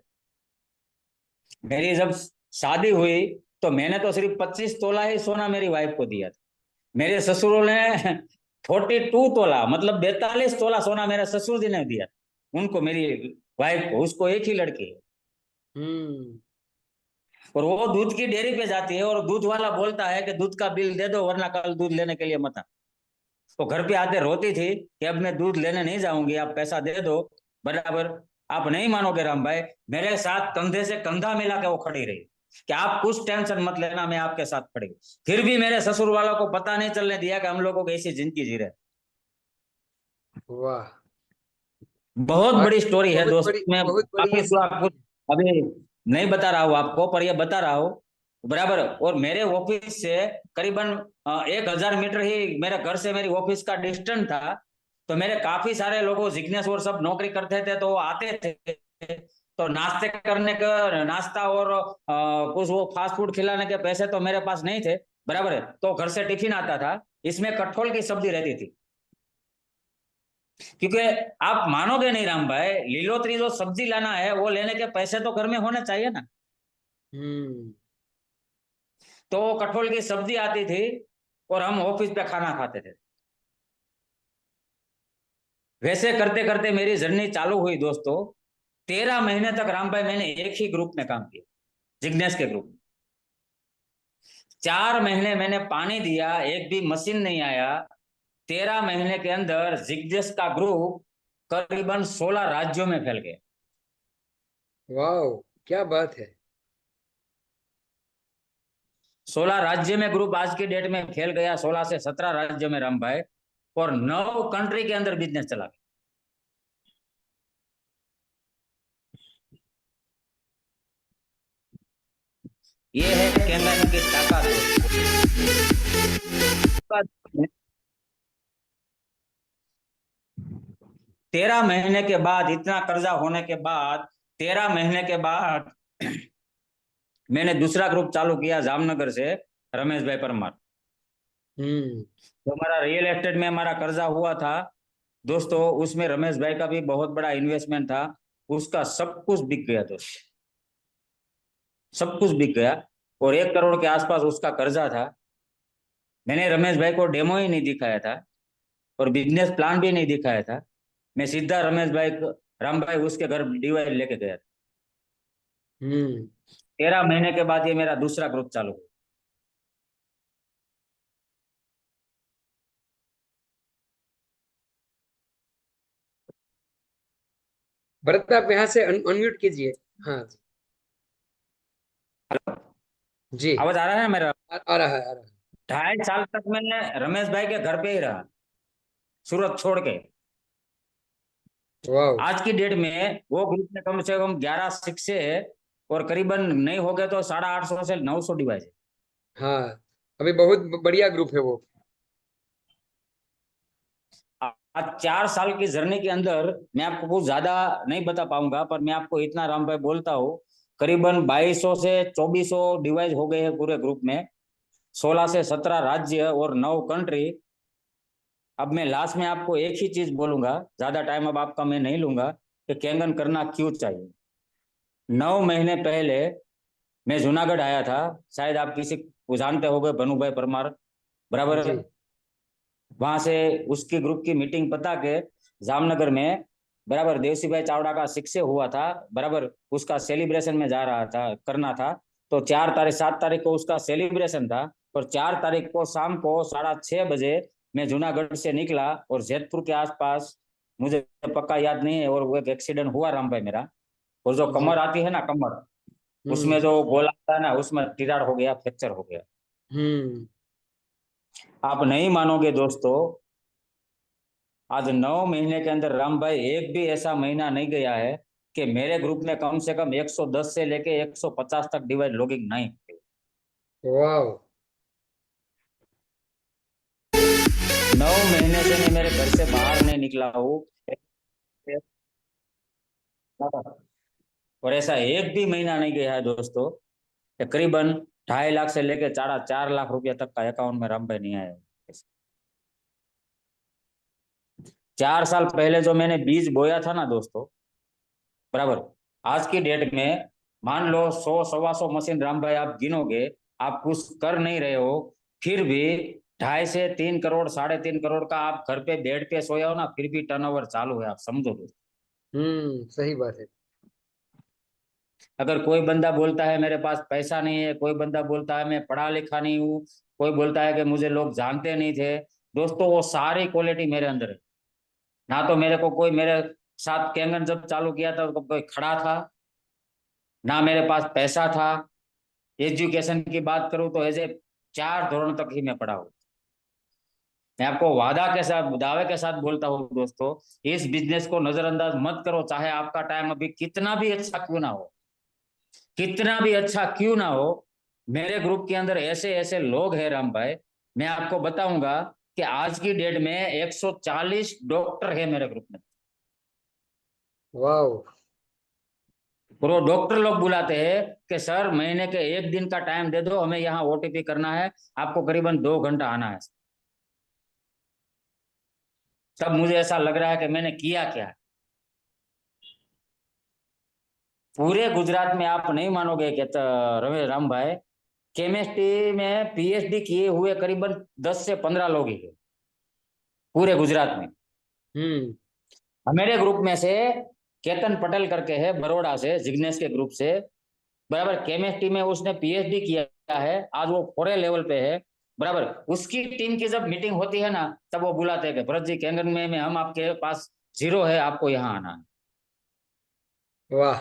[SPEAKER 2] मेरी जब शादी हुई तो मैंने तो सिर्फ 25 तोला ही सोना मेरी वाइफ को दिया था। मेरे ससुरों ने 42 तोला मतलब 42 तोला सोना मेरे ससुर जी ने दिया उनको, मेरी वाइफ को, उसको एक ही लड़की है। और वो दूध की डेयरी पे जाती है और दूध वाला बोलता है कि दूध का बिल दे दो वरना कल दूध लेने के लिए मत आना। तो घर पे आते रोती थी कि अब मैं दूध लेने नहीं जाऊंगी, आप पैसा दे दो बराबर। आप नहीं मानोगे राम भाई, मेरे साथ कंधे से कंधा मिला के वो खड़ी रही कि आप कुछ टेंशन मत लेना, मैं आपके साथ खड़ी हूँ। फिर भी मेरे ससुर वालों को पता नहीं चलने दिया कि हम लोगों को ऐसी जिंदगी जी रहे।
[SPEAKER 1] वाह
[SPEAKER 2] बहुत बड़ी स्टोरी है दोस्त, मैं
[SPEAKER 1] बहुत बड़ी
[SPEAKER 2] काफी
[SPEAKER 1] ये
[SPEAKER 2] आपको
[SPEAKER 1] स्टोरी है।
[SPEAKER 2] अभी नहीं बता रहा हूँ आपको, पर ये बता रहा हूँ बराबर। और मेरे ऑफिस से करीबन 1,000 मीटर ही मेरे घर से मेरी ऑफिस का डिस्टेंस था। तो मेरे काफी सारे लोगों, जिग्नेश और सब नौकरी करते थे, तो वो आते थे। तो नाश्ते करने का, नाश्ता और कुछ वो फास्ट फूड खिलाने के पैसे तो मेरे पास नहीं थे, बराबर है। तो घर से टिफिन आता था, इसमें कटहल की सब्जी रहती थी। क्योंकि आप मानोगे नहीं राम भाई, लीलोतरी जो सब्जी लाना है वो लेने के पैसे तो घर में होने चाहिए ना।
[SPEAKER 1] हम्म।
[SPEAKER 2] तो कटहल की सब्जी आती थी और हम ऑफिस पे खाना खाते थे। वैसे करते करते मेरी जर्नी चालू हुई दोस्तों। 13 महीने तक राम भाई मैंने एक ही ग्रुप में काम किया, जिग्नेश के ग्रुप में। 4 महीने मैंने पानी दिया, एक भी मशीन नहीं आया। 13 महीने के अंदर जिग्नेश का ग्रुप करीबन 16 राज्यों में फैल गया।
[SPEAKER 1] वाह, क्या बात है।
[SPEAKER 2] 16 राज्य में ग्रुप आज की डेट में फैल गया, 16 से 17 राज्यों में राम भाई। और 9 कंट्री के अंदर बिजनेस चला गया। ये है कैंगन की ताकत। 13 महीने के बाद, इतना कर्जा होने के बाद, 13 महीने के बाद मैंने दूसरा ग्रुप चालू किया जामनगर से, रमेश भाई परमार।
[SPEAKER 1] हम्म।
[SPEAKER 2] तो हमारा रियल एस्टेट में हमारा कर्जा हुआ था दोस्तों, उसमें रमेश भाई का भी बहुत बड़ा इन्वेस्टमेंट था। उसका सब कुछ बिक गया दोस्त, सब कुछ बिक गया। और 1 करोड़ के आसपास उसका कर्जा था। मैंने रमेश भाई को डेमो ही नहीं दिखाया था और बिजनेस प्लान भी नहीं दिखाया था। मैं सीधा रमेश भाई राम भाई उसके घर डीवाइल लेके गया था।
[SPEAKER 1] हम्म।
[SPEAKER 2] 13 महीने के बाद ये मेरा दूसरा ग्रुप चालू हुआ।
[SPEAKER 1] भरत, आप यहाँ से अनम्यूट कीजिए। हाँ जी।
[SPEAKER 2] आवाज आ रहा है मेरा?
[SPEAKER 1] आ रहा है, आ रहा
[SPEAKER 2] 2.5 साल तक मैं रमेश भाई के घर पे ही रहा, सूरत छोड़ के।
[SPEAKER 1] है। वाह।
[SPEAKER 2] आज की डेट में वो ग्रुप में कम से कम 11 शिक्षे है। और करीबन नहीं हो गए तो 850 से 900 डिवाइस है।
[SPEAKER 1] हाँ, अभी बहुत बढ़िया ग्रुप है वो।
[SPEAKER 2] आज 4 साल की जर्नी के अंदर मैं आपको कुछ ज्यादा नहीं बता पाऊंगा, पर मैं आपको इतना राम भाई बोलता हूँ, करीबन 2200 से 2400 डिवाइस हो गए हैं पूरे ग्रुप में। 16 से 17 राज्य और 9 कंट्री। अब मैं लास्ट में आपको एक ही चीज बोलूंगा, ज्यादा टाइम अब आपका मैं नहीं लूंगा, कि कैंगन करना क्यों चाहिए। 9 महीने पहले मैं जूनागढ़ आया था। शायद आप किसी को जानते होंगे, भनुभाई परमार, बराबर।
[SPEAKER 1] जी।
[SPEAKER 2] वहां से उसकी ग्रुप की मीटिंग पता के जामनगर में, बराबर, देवसी भाई चावड़ा का शिक्षे हुआ था, बराबर। उसका सेलिब्रेशन में जा रहा था, करना था। तो 4 तारीख 7 तारीख को उसका सेलिब्रेशन था। और 4 तारीख को शाम को 6:30 बजे मैं जूनागढ़ से निकला और जैतपुर के आसपास, मुझे पक्का याद नहीं है, और वो एक एक्सीडेंट हुआ राम भाई मेरा। और जो
[SPEAKER 1] जी।
[SPEAKER 2] कमर आती है ना, कमर, उसमें
[SPEAKER 1] हम्म।
[SPEAKER 2] जो गोला आता है ना, उसमें तिराड़ हो गया, फ्रैक्चर हो गया।
[SPEAKER 1] हम्म।
[SPEAKER 2] आप नहीं मानोगे दोस्तों, आज 9 महीने के अंदर राम भाई एक भी ऐसा महीना नहीं गया है कि मेरे ग्रुप में कम से कम 110 से लेके 150 तक डिवाइड लॉगिंग नहीं।
[SPEAKER 1] वाह।
[SPEAKER 2] 9 महीने से मैं मेरे घर से बाहर नहीं निकला हूँ। और ऐसा एक भी महीना नहीं गया है दोस्तों, तकरीबन 2.5 लाख से लेके 4.5 लाख रुपया तक का अकाउंट में राम भाई नहीं आया। 4 साल पहले जो मैंने बीज बोया था ना दोस्तों, बराबर, आज की डेट में मान लो 100 125 मशीन, राम भाई आप गिनोगे, आप कुछ कर नहीं रहे हो, फिर भी 2.5 से 3 करोड़, 3.5 करोड़ का आप घर पे बेड पे सोया हो ना, फिर भी टर्नओवर चालू है, आप समझो दोस्तों।
[SPEAKER 1] सही बात है।
[SPEAKER 2] अगर कोई बंदा बोलता है मेरे पास पैसा नहीं है, कोई बंदा बोलता है मैं पढ़ा लिखा नहीं हूँ, कोई बोलता है कि मुझे लोग जानते नहीं थे, दोस्तों वो सारी क्वालिटी मेरे अंदर है। ना तो मेरे को कोई, मेरे साथ कैंगन जब चालू किया था तो कोई खड़ा था, ना मेरे पास पैसा था। एजुकेशन की बात करूं तो एज ए 4 धोरण तक ही मैं पढ़ा हूं। मैं आपको वादा के साथ, दावे के साथ बोलता हूँ दोस्तों, इस बिजनेस को नजरअंदाज मत करो, चाहे आपका टाइम अभी कितना भी अच्छा क्यों ना हो, कितना भी अच्छा क्यों ना हो। मेरे ग्रुप के अंदर ऐसे ऐसे लोग हैं राम भाई, मैं आपको बताऊंगा कि आज की डेट में 140 डॉक्टर है मेरे ग्रुप में।
[SPEAKER 1] वाह।
[SPEAKER 2] और वो डॉक्टर लोग बुलाते हैं कि सर महीने के एक दिन का टाइम दे दो, हमें यहाँ ओटीपी करना है, आपको करीबन 2 घंटा आना है। तब मुझे ऐसा लग रहा है कि मैंने किया क्या। पूरे गुजरात में आप नहीं मानोगे कि रवि राम भाई, केमिस्ट्री में पीएचडी किए हुए करीबन 10 से 15 लोग ही है पूरे गुजरात में।
[SPEAKER 1] हम्म।
[SPEAKER 2] मेरे ग्रुप में से केतन पटेल करके है बड़ौदा से, जिग्नेश के ग्रुप से, बराबर, केमिस्ट्री में उसने पीएचडी किया है, आज वो फोरे लेवल पे है, बराबर। उसकी टीम की जब मीटिंग होती है ना, तब वो बुलाते हैं कि भरत जी कैंगन में हम आपके पास जीरो है, आपको यहाँ आना है।
[SPEAKER 1] वाह।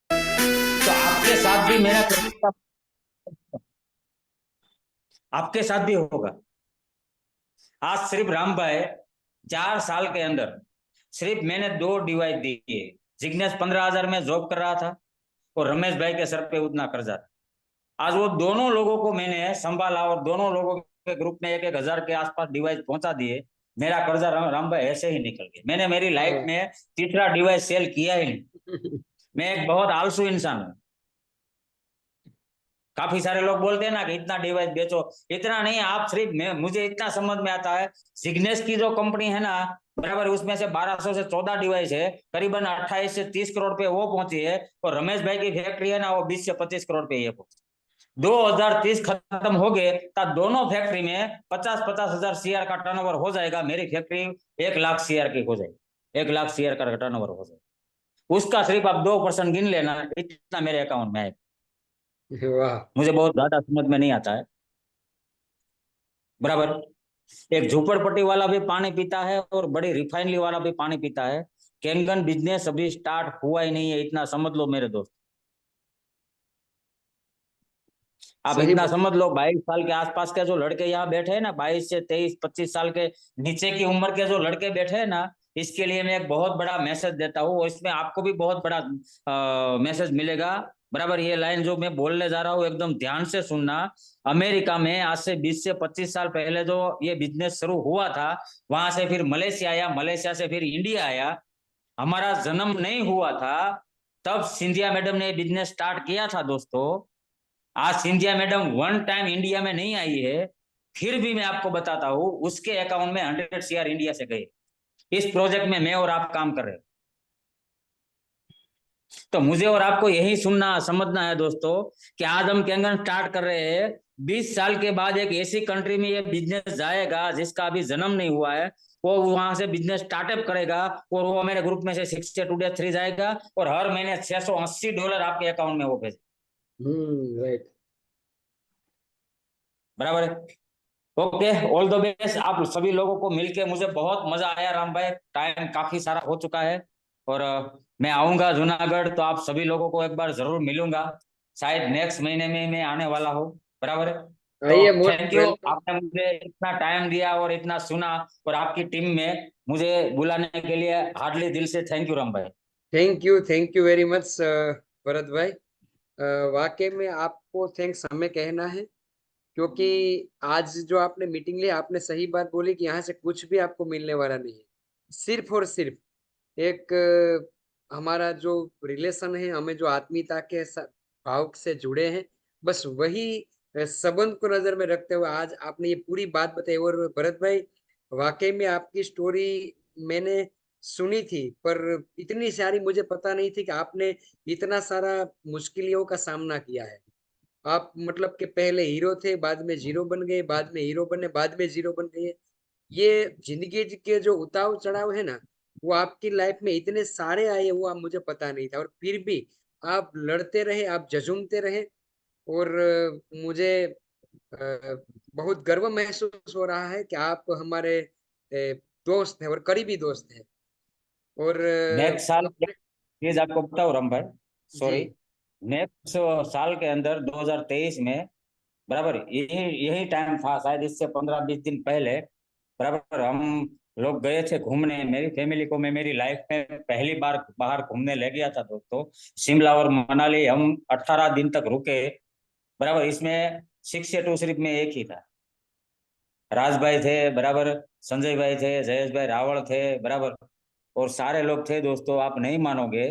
[SPEAKER 2] तो आपके साथ भी मेरा आपके साथ भी होगा। आज सिर्फ राम भाई 4 साल के अंदर सिर्फ मैंने 2 डिवाइस दिए। जिग्नेश 15,000 में जॉब कर रहा था और रमेश भाई के सर पे उतना कर्जा था। आज वो दोनों लोगों को मैंने संभाला और दोनों लोगों के ग्रुप में 1-1 हजार के आसपास डिवाइस पहुंचा दिए। मेरा कर्जा राम भाई ऐसे ही निकल गया। मैंने मेरी लाइफ
[SPEAKER 1] वाह।
[SPEAKER 2] में तीसरा डिवाइस सेल किया ही नहीं। मैं एक बहुत आलसू इंसान हूँ। काफी सारे लोग बोलते हैं ना कि इतना डिवाइस बेचो, इतना नहीं, आप सिर्फ मुझे इतना समझ में आता है, सिग्नेस की जो कंपनी है ना, बराबर, उसमें से 1200 से 14 डिवाइस है, करीबन 28 से 30 करोड़ पे वो पहुंची है, और रमेश भाई की फैक्ट्री है ना, वो 20 से 25 करोड़ पे ये पहुंची। 2030 खत्म हो गए तब दोनों फैक्ट्री में 50-50 हजार सीआर का टर्नओवर हो जाएगा, मेरी फैक्ट्री 1 लाख सीआर की हो जाएगी, 1 लाख सीआर का टर्नओवर हो जाएगा। उसका सिर्फ आप 2% गिन लेना, इतना मेरे अकाउंट में है।
[SPEAKER 1] वाह।
[SPEAKER 2] मुझे बहुत ज्यादा समझ में नहीं आता है, बराबर। एक झोपड़पट्टी वाला भी पानी पीता है और बड़ी रिफाइनरी वाला भी पानी पीता है। कैनगन बिजनेस अभी स्टार्ट हुआ ही नहीं है, इतना समझ लो मेरे दोस्त। आप
[SPEAKER 1] सही
[SPEAKER 2] इतना
[SPEAKER 1] बात।
[SPEAKER 2] समझ लो, 22 साल के आसपास के जो लड़के यहाँ बैठे हैं ना, 22 से 23-25 साल के नीचे की उम्र के जो लड़के बैठे हैं ना, इसके लिए मैं एक बहुत बड़ा मैसेज देता हूँ, और इसमें आपको भी बहुत बड़ा मैसेज मिलेगा, बराबर। ये लाइन जो मैं बोलने जा रहा हूँ एकदम ध्यान से सुनना। अमेरिका में आज से 20 से 25 साल पहले जो ये बिजनेस शुरू हुआ था, वहां से फिर मलेशिया आया, मलेशिया से फिर इंडिया आया। हमारा जन्म नहीं हुआ था तब सिंधिया मैडम ने बिजनेस स्टार्ट किया था दोस्तों। आज Scindia madam one time India में नहीं आई है, फिर भी मैं आपको बताता हूँ उसके अकाउंट में 100 सीआर इंडिया से गए। इस प्रोजेक्ट में मैं और आप काम कर रहे हैं। तो मुझे और आपको यही सुनना समझना है दोस्तों कि आज हम कैंगन स्टार्ट कर रहे हैं, 20 साल के बाद एक ऐसी कंट्री में ये बिजनेस जाएगा जिसका अभी जन्म नहीं हुआ है, वो वहां से बिजनेस स्टार्टअप करेगा, और वो मेरे ग्रुप में से 60 जाएगा, और हर महीने $680 आपके अकाउंट में वो भेजे,
[SPEAKER 1] राइट।
[SPEAKER 2] बराबर है। ओके, ऑल द बेस्ट आप सभी लोगों को मिलके मुझे बहुत मजा आया राम भाई। टाइम काफी सारा हो चुका है, और मैं आऊंगा जूनागढ़ तो आप सभी लोगों को एक बार जरूर मिलूंगा, शायद नेक्स्ट महीने में मैं आने वाला हूँ, बराबर है। तो
[SPEAKER 1] आइए, मोस्ट
[SPEAKER 2] थैंक यू,
[SPEAKER 1] वेलकम।
[SPEAKER 2] आपने मुझे इतना टाइम दिया और इतना सुना, और आपकी टीम में मुझे बुलाने के लिए हार्डली दिल से थैंक यू राम भाई।
[SPEAKER 1] Thank you very much Bharat भाई। वाकई में आपको थैंक्स हमें कहना है, क्योंकि आज जो आपने मीटिंग ली, आपने सही बात बोली कि यहाँ से कुछ भी आपको मिलने वाला नहीं है। सिर्फ और सिर्फ एक हमारा जो रिलेशन है, हमें जो आत्मीयता के भाव से जुड़े हैं, बस वही संबंध को नजर में रखते हुए आज आपने ये पूरी बात बताई। और भरत भाई, वाकई में आपकी स्टोरी मैंने सुनी थी, पर इतनी सारी मुझे पता नहीं थी कि आपने इतना सारा मुश्किलों का सामना किया है। आप मतलब कि पहले हीरो थे, बाद में जीरो बन गए, बाद में हीरो बने, बाद में जीरो बन गए। ये जिंदगी के जो उतार चढ़ाव है ना, वो आपकी लाइफ में इतने सारे आए, वो आप मुझे पता नहीं था। और फिर भी आप लड़ते रहे, आप झुंझुनते रहे। और मुझे बहुत गर्व महसूस हो रहा है कि आप हमारे दोस्त हैं और करीबी दोस्त हैं। और
[SPEAKER 2] नेक्स्ट साल
[SPEAKER 1] अपने।
[SPEAKER 2] प्लीज आपको बताओ राम भाई,
[SPEAKER 1] जी।
[SPEAKER 2] सॉरी, नेक्स्ट साल के अंदर 2023 में, बराबर, यही यही टाइम था शायद, इससे 15-20 दिन पहले, बराबर, हम लोग गए थे घूमने, मेरी फैमिली को मैं मेरी लाइफ में पहली बार बाहर घूमने ले गया था दोस्तों, शिमला और मनाली हम 18 दिन तक रुके। बराबर। इसमें 6 या 2 सिर्फ में एक ही था। राज भाई थे बराबर, संजय भाई थे, जयेश भाई रावल थे बराबर, और सारे लोग थे दोस्तों। आप नहीं मानोगे,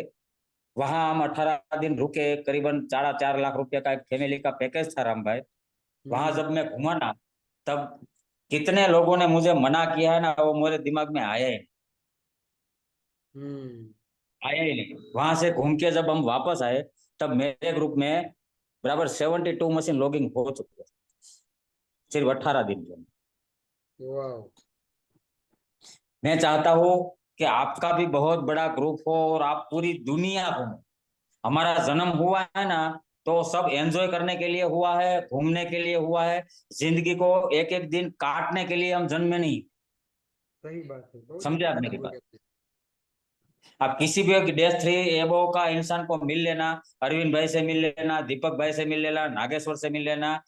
[SPEAKER 2] वहां हम 18 दिन रुके, करीबन 4.5 लाख रुपए का एक फैमिली का पैकेज था राम भाई। वहां
[SPEAKER 1] हम्म।
[SPEAKER 2] जब मैं घूमा ना, तब कितने लोगों ने मुझे मना किया है ना, वो मेरे दिमाग में आया ही
[SPEAKER 1] हम्म।
[SPEAKER 2] आया ही नहीं। वहां से घूम के जब हम वापस आए, तब मेरे ग्रुप में बराबर 72 मशीन लॉगिंग हो चुकी है, सिर्फ 18 दिन के।
[SPEAKER 1] वाह।
[SPEAKER 2] मैं चाहता हूँ कि आपका भी बहुत बड़ा ग्रुप हो और आप पूरी दुनिया घूमो। हमारा जन्म हुआ है ना, तो सब एंजॉय करने के लिए हुआ है, घूमने के लिए हुआ है। जिंदगी को एक एक दिन काटने के लिए हम जन्मे नहीं।
[SPEAKER 1] सही बात है, बहुत
[SPEAKER 2] समझे
[SPEAKER 1] अच्छी
[SPEAKER 2] आप
[SPEAKER 1] बात
[SPEAKER 2] मेरी
[SPEAKER 1] बोली
[SPEAKER 2] बात?
[SPEAKER 1] आपने।
[SPEAKER 2] आप किसी भी एक डे 3 एबो का इंसान को मिल लेना, अरविंद भाई से मिल लेना, दीपक भाई से मिल लेना, नागेश्वर से मिल लेना।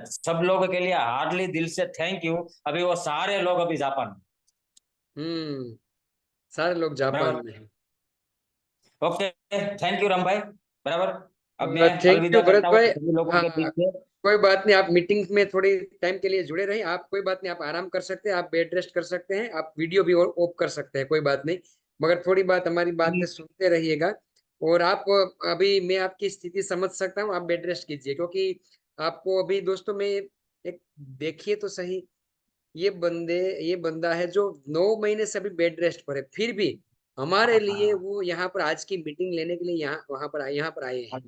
[SPEAKER 2] सब लोगों के लिए हार्डली दिल से थैंक यू। अभी वो सारे लोग अभी जापान में।
[SPEAKER 1] हम्म। सारे लोग जापान
[SPEAKER 2] बराबर।
[SPEAKER 1] में हैं।
[SPEAKER 2] ओके, थैंक यू राम भाई। बराबर। अब मैं
[SPEAKER 1] थैंक यू
[SPEAKER 2] अलविदा
[SPEAKER 1] भरत
[SPEAKER 2] करता हूँ
[SPEAKER 1] भाई।
[SPEAKER 2] सभी लोगों
[SPEAKER 1] हाँ,
[SPEAKER 2] के बीच से।
[SPEAKER 1] कोई बात नहीं, आप मीटिंग में थोड़ी टाइम के लिए जुड़े रहिए। आप कोई बात नहीं, आप आराम कर सकते हैं, आप बेड रेस्ट कर सकते हैं, आप वीडियो भी ऑफ कर सकते हैं, कोई बात नहीं। मगर थोड़ी बात हमारी बातें सुनते रहिएगा। और आप, अभी मैं आपकी स्थिति समझ सकता हूँ, आप बेड रेस्ट कीजिए, क्योंकि आपको अभी दोस्तों में एक, देखिए तो सही, ये बंदे ये बंदा है जो 9 महीने से अभी बेड रेस्ट पर है, फिर भी हमारे लिए वो यहाँ पर आज की मीटिंग लेने के लिए यहाँ पर आए हैं।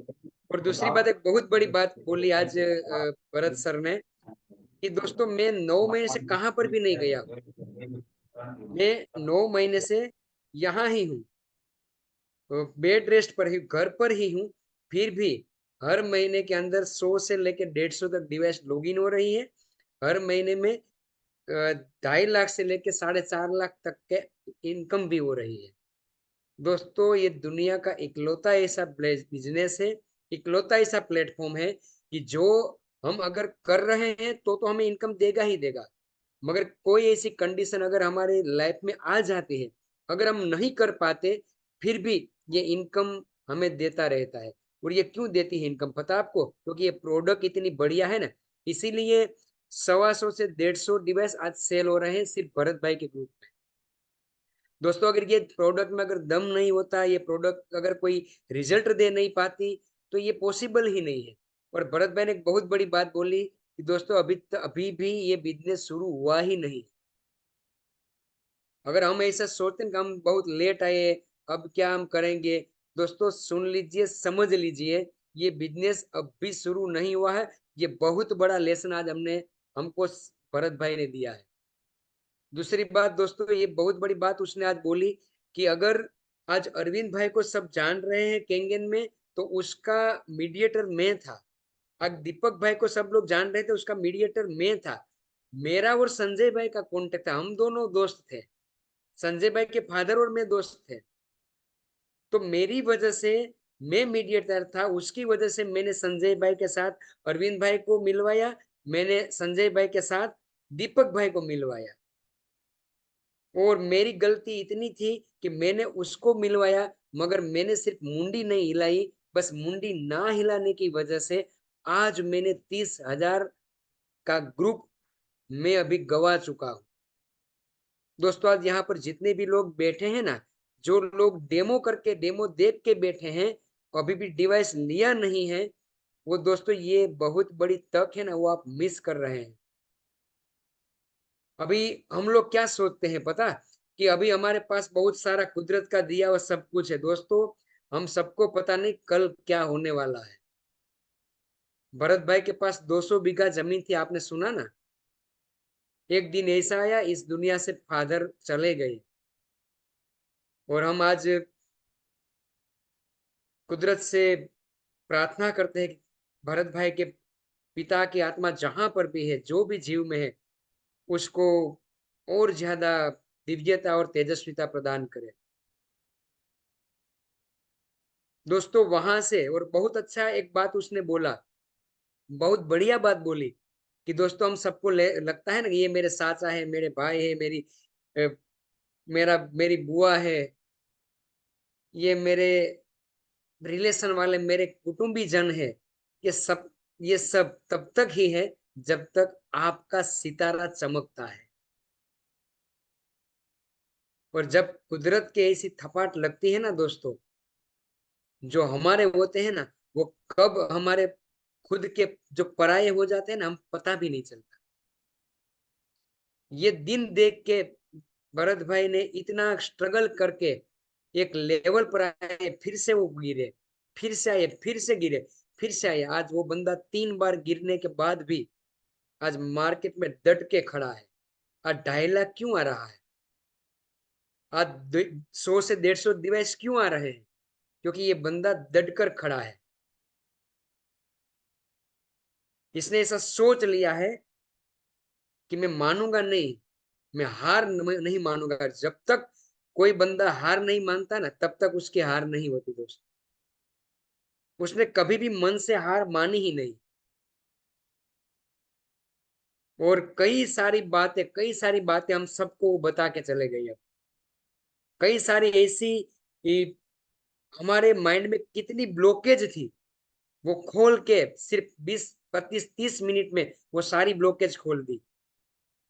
[SPEAKER 1] और दूसरी बात, एक बहुत बड़ी बात बोली आज भरत सर ने, कि दोस्तों मैं 9 महीने से कहाँ पर भी नहीं गया हूँ। मैं 9 महीने से यहाँ ही हूँ, बेड रेस्ट पर ही, घर पर ही हूँ। फिर भी हर महीने के अंदर 100 से लेकर 150 तक डिवाइस लॉगिन हो रही है। हर महीने में 2.5 लाख से लेकर 4.5 लाख तक के इनकम भी हो रही है। दोस्तों ये दुनिया का इकलौता ऐसा बिजनेस है, इकलौता ऐसा प्लेटफॉर्म है कि जो हम अगर कर रहे हैं तो हमें इनकम देगा ही देगा। मगर कोई ऐसी कंडीशन अगर हमारे लाइफ में आ जाती है, अगर हम नहीं कर पाते, फिर भी ये इनकम हमें देता रहता है। और ये क्यों देती है इनकम, पता आपको? क्योंकि ये प्रोडक्ट इतनी बढ़िया है ना, इसीलिए 125 से 150 डिवाइस आज सेल हो रहे हैं सिर्फ भरत भाई के ग्रुप में। दोस्तों अगर ये प्रोडक्ट में अगर दम नहीं होता, ये प्रोडक्ट अगर कोई रिजल्ट दे नहीं पाती, तो ये पॉसिबल ही नहीं है। और भरत भाई ने एक बहुत बड़ी बात बोली कि दोस्तों अभी भी ये बिजनेस शुरू हुआ ही नहीं। अगर हम ऐसा सोचते हैं कि हम बहुत लेट आए, अब क्या हम करेंगे, दोस्तों सुन लीजिए, समझ लीजिए, ये बिजनेस अब भी शुरू नहीं हुआ है। ये बहुत बड़ा लेसन आज हमको भरत भाई ने दिया है। दूसरी बात दोस्तों, ये बहुत बड़ी बात उसने आज बोली कि अगर आज अरविंद भाई को सब जान रहे हैं केंगेन में, तो उसका मीडिएटर मैं था। आज दीपक भाई को सब लोग जान रहे थे, उसका मीडिएटर मैं था। मेरा और संजय भाई का कॉन्टेक्ट था, हम दोनों दोस्त थे। संजय भाई के फादर और मैं दोस्त थे। तो मेरी वजह से मैं मीडिएटर था, उसकी वजह से मैंने संजय भाई के साथ अरविंद भाई को मिलवाया, मैंने संजय भाई के साथ दीपक भाई को मिलवाया। और मेरी गलती इतनी थी कि मैंने उसको मिलवाया, मगर मैंने सिर्फ मुंडी नहीं हिलाई। बस मुंडी ना हिलाने की वजह से आज मैंने 30,000 का ग्रुप मैं अभी गवा चुका हूँ। दोस्तों आज यहाँ पर जितने भी लोग बैठे हैं ना, जो लोग डेमो करके, डेमो देख के बैठे हैं, अभी भी डिवाइस लिया नहीं है, वो दोस्तों ये बहुत बड़ी तक है ना, वो आप मिस कर रहे हैं। अभी हम लोग क्या सोचते हैं पता, कि अभी हमारे पास बहुत सारा कुदरत का दिया हुआ सब कुछ है। दोस्तों हम सबको पता नहीं कल क्या होने वाला है। भरत भाई के पास 200 बीघा जमीन थी, आपने सुना ना। एक दिन ऐसा आया, इस दुनिया से फादर चले गए। और हम आज कुदरत से प्रार्थना करते हैं कि भरत भाई के पिता की आत्मा जहां पर भी है, जो भी जीव में है, उसको और ज्यादा दिव्यता और तेजस्विता प्रदान करे। दोस्तों वहां से, और बहुत अच्छा एक बात उसने बोला, बहुत बढ़िया बात बोली, कि दोस्तों हम सबको लगता है ना कि ये मेरे चाचा है, मेरे भाई है, अ, मेरी बुआ है, ये मेरे रिलेशन वाले मेरे कुटुंबी जन है। ये सब ये सब तब तक ही है जब तक आपका सितारा चमकता है। और जब कुदरत की ऐसी थपाट लगती है ना दोस्तों, जो हमारे होते हैं ना, वो कब हमारे खुद के जो पराये हो जाते हैं ना, हम पता भी नहीं चलता। ये दिन देख के भरत भाई ने इतना स्ट्रगल करके एक लेवल पर आए, फिर से वो गिरे, फिर से आए, फिर से गिरे, फिर से आए। आज वो बंदा 3 बार गिरने के बाद भी आज मार्केट में डट के खड़ा है। आज 2.5 लाख क्यों आ रहा है? आज 100 से 150 डिवाइस क्यों आ रहे हैं? क्योंकि ये बंदा डट कर खड़ा है। इसने ऐसा सोच लिया है कि मैं मानूंगा नहीं, मैं हार नहीं मानूंगा। जब तक कोई बंदा हार नहीं मानता ना, तब तक उसकी हार नहीं होती दोस्त। उसने कभी भी मन से हार मानी ही नहीं। और कई सारी बातें हम सबको बता के चले गए। अब कई सारी ऐसी हमारे माइंड में कितनी ब्लॉकेज थी, वो खोल के सिर्फ 20 25 30 मिनट में वो सारी ब्लॉकेज खोल दी।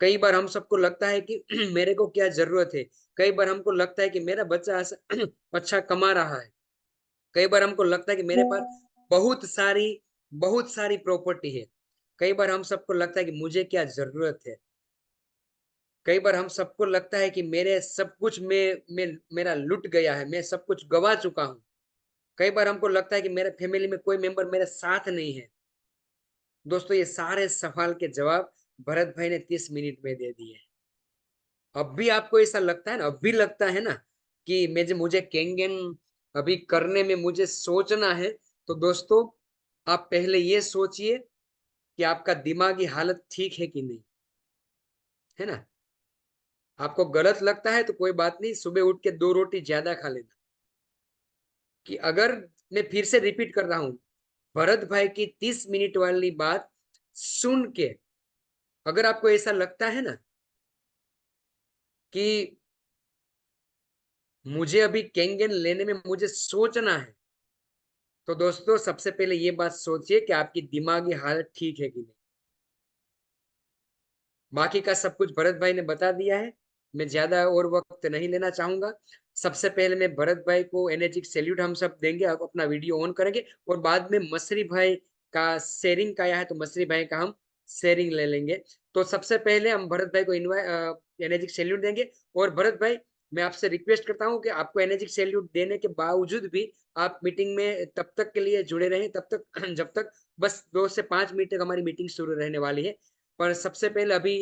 [SPEAKER 1] कई बार हम सबको लगता है कि मेरे को क्या जरूरत है। कई बार हमको लगता है कि मेरा बच्चा अच्छा कमा रहा है। कई बार हमको लगता है कि मेरे पास बहुत सारी बहुत सारी प्रॉपर्टी है। कई बार हम सबको लगता है कि मुझे क्या जरूरत है। कई बार हम सबको लगता है कि मेरे सब कुछ में मेरा लुट गया है, मैं सब कुछ गवा चुका हूँ। कई बार हमको लगता है कि मेरे फैमिली में कोई मेंबर मेरे साथ नहीं है। दोस्तों, ये सारे सवाल के जवाब भरत भाई ने 30 मिनट में दे दिए। अब भी आपको ऐसा लगता है ना, अब भी लगता है ना कि मुझे केंगन अभी करने में मुझे सोचना है, तो दोस्तों आप पहले ये सोचिए कि आपका दिमागी हालत ठीक है कि नहीं, है ना। आपको गलत लगता है तो कोई बात नहीं, सुबह उठ के 2 रोटी ज्यादा खा लेना। कि अगर मैं फिर से रिपीट कर रहा हूं, भरत भाई की 30 मिनट वाली बात सुन के अगर आपको ऐसा लगता है ना कि मुझे अभी केंगन लेने में मुझे सोचना है, तो दोस्तों सबसे पहले ये बात सोचिए कि आपकी दिमागी हालत ठीक है कि नहीं। बाकी का सब कुछ भरत भाई ने बता दिया है। मैं ज्यादा और वक्त नहीं लेना चाहूंगा। सबसे पहले मैं भरत भाई को एनर्जिक सैल्यूट हम सब देंगे, आप अपना वीडियो ऑन करेंगे, और बाद में मसरी भाई का शेयरिंग का आया है तो मसरी भाई का हम शेयरिंग ले लेंगे। तो सबसे पहले हम भरत भाई को एनर्जिक सैल्यूट देंगे। और भरत भाई, मैं आपसे रिक्वेस्ट करता हूँ कि आपको एनर्जिक सैल्यूट देने के बावजूद भी आप मीटिंग में तब तक के लिए जुड़े रहें, तब तक जब तक बस 2 से 5 मिनट तक हमारी मीटिंग शुरू रहने वाली है। पर सबसे पहले अभी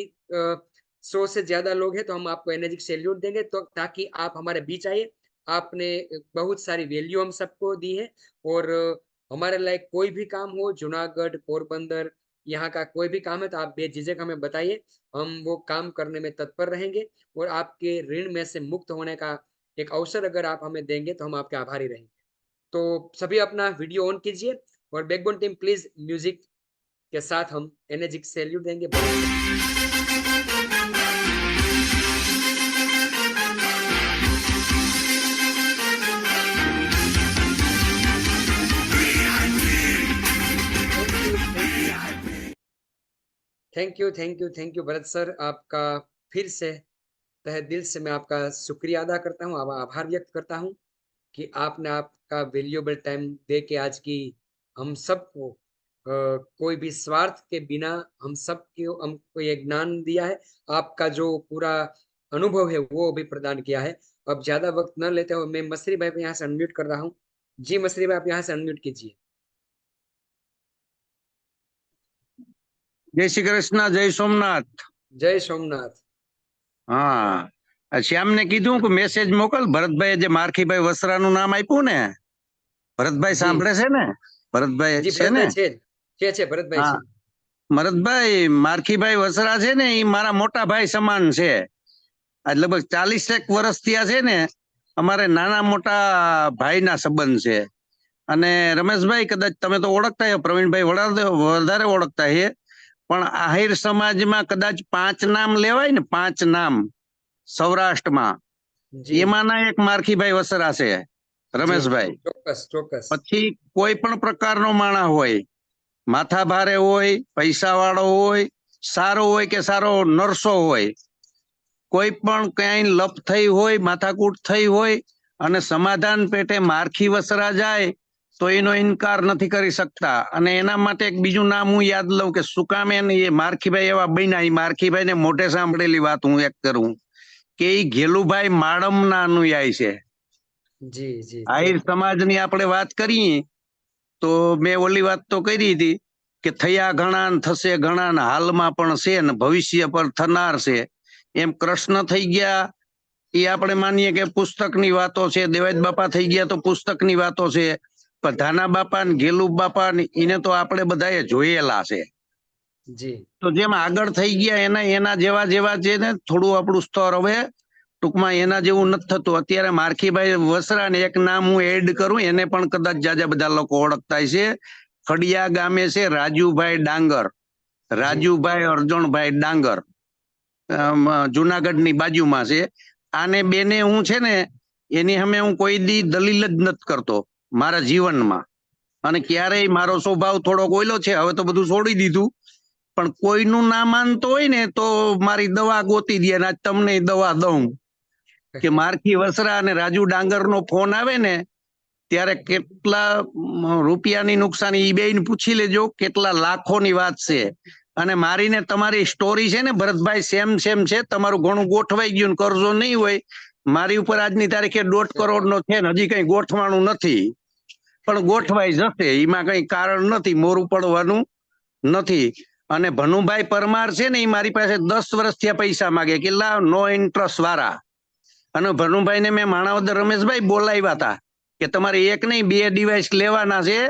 [SPEAKER 1] 100 से ज्यादा लोग हैं तो हम आपको एनर्जिक सैल्यूट देंगे, तो ताकि आप हमारे बीच आइए। आपने बहुत सारी वैल्यू हम सबको दी है। और हमारे लायक कोई भी काम हो, जूनागढ़, पोरबंदर, यहाँ का कोई भी काम है तो आप बेझिझक हमें बताइए, हम वो काम करने में तत्पर रहेंगे। और आपके ऋण में से मुक्त होने का एक अवसर अगर आप हमें देंगे तो हम आपके आभारी रहेंगे। तो सभी अपना वीडियो ऑन कीजिए, और बैकबोन टीम प्लीज म्यूजिक के साथ हम एनर्जिक सैल्यूट देंगे। Thank you, thank you, thank you Bharat sir. आपका फिर से तहे दिल से मैं आपका शुक्रिया अदा करता हूँ, आभार व्यक्त करता हूँ कि आपने आपका वैल्यूएबल टाइम दे के आज की हम सबको कोई भी स्वार्थ के बिना हम सबको हमको ये ज्ञान दिया है। आपका जो पूरा अनुभव है वो भी प्रदान किया है। अब ज्यादा वक्त न लेते हुए मैं मसरी भाई को यहाँ से अनम्यूट कर रहा हूँ। जी मसरी भाई, आप यहाँ से अनम्यूट कीजिए।
[SPEAKER 3] जय श्री कृष्ण, जय सोमनाथ।
[SPEAKER 1] जय सोमनाथ।
[SPEAKER 3] હા, શ્યામને કીધું કે મેસેજ મોકલ. ભરતભાઈ જે મારખીભાઈ વસરાનું નામ આપ્યું ને, ભરતભાઈ
[SPEAKER 1] जी
[SPEAKER 3] સાંભળે છે ને? ભરતભાઈ
[SPEAKER 1] जी
[SPEAKER 3] છે
[SPEAKER 1] भरत
[SPEAKER 3] ને?
[SPEAKER 1] भाई છે भरत भाई
[SPEAKER 3] હા,
[SPEAKER 1] છે।
[SPEAKER 3] ભરતભાઈ મારખીભાઈ વસરા છે ને, એ મારા મોટા ભાઈ સમાન છે. આજ લગભગ 40 વર્ષ થયા છે ને. અમારે નાના મોટા ભાઈના સંબંધ છે. અને રમેશભાઈ કદાચ તમે તો ઓળખતા હો, પ્રવીણભાઈ વધારે ઓળખતા હે, પણ આહિર સમાજમાં કદાચ 5 નામ લેવાય ને, 5 નામ સૌરાષ્ટ્રમાં,
[SPEAKER 1] जी
[SPEAKER 3] એમાંના એક મારખીભાઈ વસરા છે,
[SPEAKER 1] जी
[SPEAKER 3] રમેશભાઈ.
[SPEAKER 1] ચોક્કસ ચોક્કસ।
[SPEAKER 3] પછી કોઈ પણ પ્રકારનો માણસ હોય, માથા ભારે હોય, પૈસા વાળો હોય, સારો હોય કે સારો નરસો હોય, કોઈ પણ ક્યાંય લપ થઈ હોય, માથાકૂટ થઈ હોય અને સમાધાન પેટે મારખી વસરા જાય તો એનો ઇનકાર નથી કરી શકતા. અને એના માટે એક બીજું નામ હું યાદ લઉં કે સુકામે એ મારખીભાઈ એવા બન્યા. એ મારખીભાઈ ને મોઢે સાંભળેલી વાત હું એક કરું કે એ ઘેલુભાઈ માળમના અનુયાયી છે.
[SPEAKER 1] જી જી
[SPEAKER 3] આહિર સમાજની આપણે વાત કરીએ તો મેં ઓલી વાત તો કરી હતી કે થયા ઘણા ને થશે ઘણા ને હાલમાં પણ છે ને ભવિષ્ય પર થનાર છે. એમ કૃષ્ણ થઈ ગયા એ આપણે માનીએ કે પુસ્તકની વાતો છે, દેવાયત બાપા થઈ ગયા તો પુસ્તકની વાતો છે, પણ ધાના બાપા ને ગેલુ બાપા ને એને તો આપણે બધાએ જોયેલા છે.
[SPEAKER 1] જી
[SPEAKER 3] તો જેમ આગળ થઈ ગયા એના એના જેવા જેવા છે ને થોડું આપણું સ્તર હવે ટૂંકમાં એના જેવું નથી થતું. અત્યારે મારખીભાઈ વસરા ને એક નામ હું એડ કરું, એને પણ કદાચ જાજા બધા લોકો ઓળખતા છે. ખડિયા ગામે છે રાજુભાઈ ડાંગર, રાજુભાઈ અર્જણભાઈ ડાંગર, જુનાગઢની બાજુમાં છે. આને બેને હું છે ને એની સામે હું કોઈ દી દલીલ જ નથી કરતો મારા જીવનમાં. અને ક્યારેય મારો સ્વભાવ થોડો કોયલો છે, હવે તો બધું છોડી દીધું, પણ કોઈનું ના માનતો હોય ને તો મારી દવા ગોતી દે. આજ તમને દવા દઉં કે મારખી વસરા અને રાજુ ડાંગર નો ફોન આવે ને ત્યારે કેટલા રૂપિયાની નુકસાની ઈ બેન પૂછી લેજો, કેટલા લાખોની વાત છે. અને મારી ને તમારી સ્ટોરી છે ને ભરતભાઈ સેમ સેમ છે. તમારું ઘણું ગોઠવાઈ ગયું, કરજો નહીં હોય. મારી ઉપર આજની તારીખે 1.5 કરોડ નો છે ને હજી કઈ ગોઠવાનું નથી, પણ ગોઠવાઈ જશે. એમાં કઈ કારણ નથી, મોરું પડવાનું નથી. અને ભનુભાઈ પરમાર છે ને એ મારી પાસે 10 વર્ષથી પૈસા માગે કે લાવ નો ઇન્ટરેસ્ટ વાળા. અને ભનુભાઈ ને મેં માણાવદર રમેશભાઈ બોલાવ્યા હતા કે તમારે એક નહીં 2 ડિવાઇસ લેવાના છે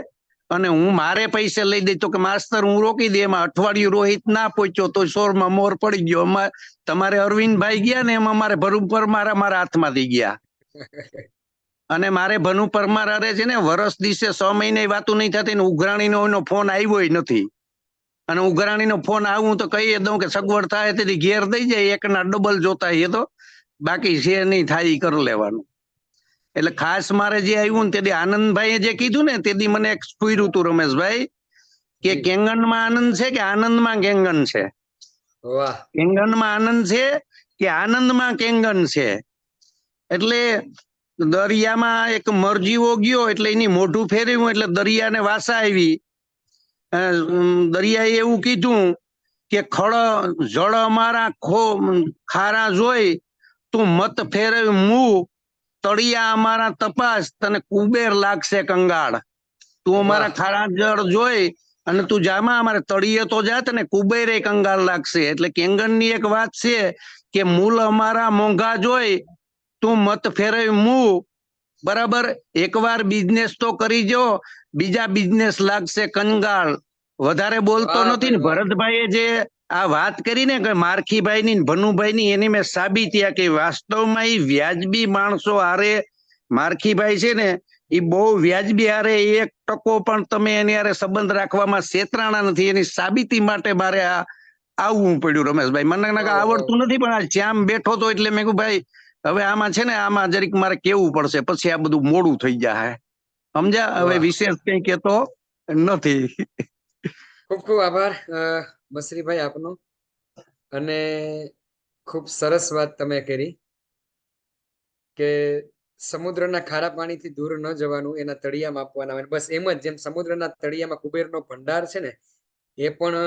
[SPEAKER 3] અને હું મારે પૈસે લઈ દઈ. તો કે માસ્તર હું રોકી દે, એમાં અઠવાડિયું રોહિત ના પહોંચ્યો તો સોરમાં મોર પડી ગયો. તમારે અરવિંદભાઈ ગયા ને એમાં મારે ભરુ પરમાર મારા હાથમાંથી ગયા. અને મારે ભનુ પરમાર અરે છે ને વર્ષ દિવસે 6 મહિને વાતું નહીં થતી ને ઉઘરાણીનો એનો ફોન આવ્યો નથી. અને ઉઘરાણીનો ફોન આવું તો કહી દઉં કે સગવડ થાય તેથી ઘેર દઈ જાય, એકના ડબલ જોતા એ તો બાકી છે નહીં થાય કરી લેવાનું. એટલે ખાસ મારે જે આવ્યું ને તેથી આનંદભાઈએ જે કીધું ને તેથી મને એક સ્ફૂર્યું હતું રમેશભાઈ કે કેંગનમાં આનંદ છે કે આનંદમાં કેંગન છે.
[SPEAKER 1] વાહ,
[SPEAKER 3] કેંગનમાં આનંદ છે કે આનંદમાં કેંગન છે. એટલે દરિયામાં એક મરજીવો ગયો એટલે એની મોઢું ફેરવ્યું એટલે દરિયાને વાસા આવી. દરિયાએ એવું કીધું કે ખડ જળ અમારા ખારા જોઈ તું મત ફેરવ મું, તળિયા અમારા તપાસ તને કુબેર લાગશે કંગાળ. તું અમારા ખારા જળ જોઈ અને તું જામાં અમારે તળિયે તો જા તને કુબેરે કંગાળ લાગશે. એટલે કેંગનની એક વાત છે કે મૂલ અમારા મોંઘા જોઈ તું મત ફેરવ મું, બરાબર. એકવાર બિઝનેસ તો કરી જો, બીજા બિઝનેસ લાગશે કંગાળ. વધારે બોલતો નથી ને ભરતભાઈએ જે આ વાત કરી ને કે મારખીભાઈ ની ભનુભાઈ ની, એની મેં સાબિતી કે વાસ્તવમાં એ વ્યાજબી માણસો હારે મારખીભાઈ છે ને એ બહુ વ્યાજબી હારે 1% પણ તમે એની હારે સંબંધ રાખવામાં છેતરાણા નથી. એની સાબિતી માટે મારે આ આવવું પડ્યું રમેશભાઈ. મને આવડતું નથી પણ આ શ્યામ બેઠો તો એટલે મેં કહ્યું ભાઈ હવે આમાં છે ને આમાં જરીક મારે કેવું પડશે, પછી આ બધું મોડું થઈ જાય. સમજ્યા? હવે વિશેષ કઈ કેતો નથી.
[SPEAKER 1] ખૂબ ખૂબ આભાર બસરીભાઈ આપનો. અને ખૂબ સરસ વાત તમે કરી કે સમુદ્રના ખારા પાણીથી દૂર ન જવાનું, એના તળિયામાં આપવાના હોય. બસ એમ જ જેમ સમુદ્રના તળિયામાં કુબેરનો ભંડાર છે ને એ પણ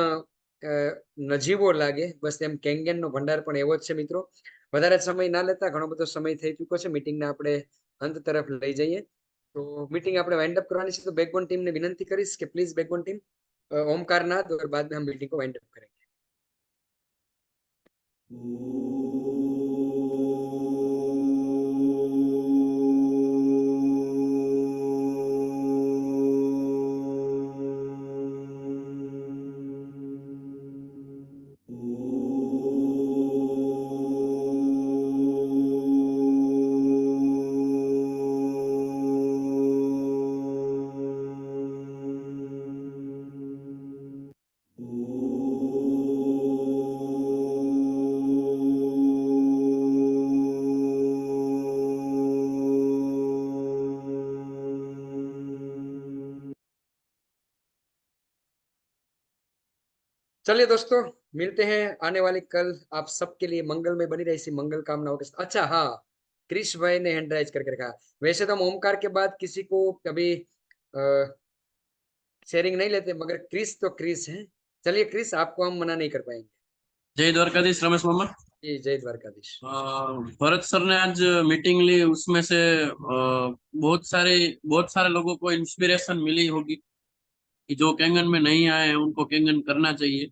[SPEAKER 1] નજીવો લાગે, બસ એમ કેંગનનો ભંડાર પણ એવો જ છે. મિત્રો, વધારે સમય ના લેતા, ઘણો બધો સમય થઈ ચૂક્યો છે, મીટિંગને આપણે અંત તરફ લઈ જઈએ. તો મીટિંગ આપણે વાઇન્ડ અપ કરવાની છે. તો બેકબોન ટીમને વિનંતી કરીશ કે please backbone team Omkar Nath और बाद में हम मीटिंग को वाइंड अप करेंगे. चलिए दोस्तों, मिलते हैं आने वाले कल। आप सबके लिए मंगल में बनी रही इसी मंगल कामनाओं के साथ। अच्छा हाँ, क्रिश भाई ने हैंड राइज करके रखा। वैसे तो हम ओमकार के बाद किसी को कभी शेयरिंग नहीं लेते, मगर क्रिस तो क्रिस है। चलिए क्रिस, आपको हम मना नहीं कर पाएंगे।
[SPEAKER 4] जय द्वारकाधीश रमेश मामा।
[SPEAKER 1] जी जय द्वारकाधीश।
[SPEAKER 4] भरत सर ने आज मीटिंग ली, उसमें से बहुत सारे लोगों को इंस्पिरेशन मिली होगी कि जो कैंगन में नहीं आए हैं उनको कैंगन करना चाहिए।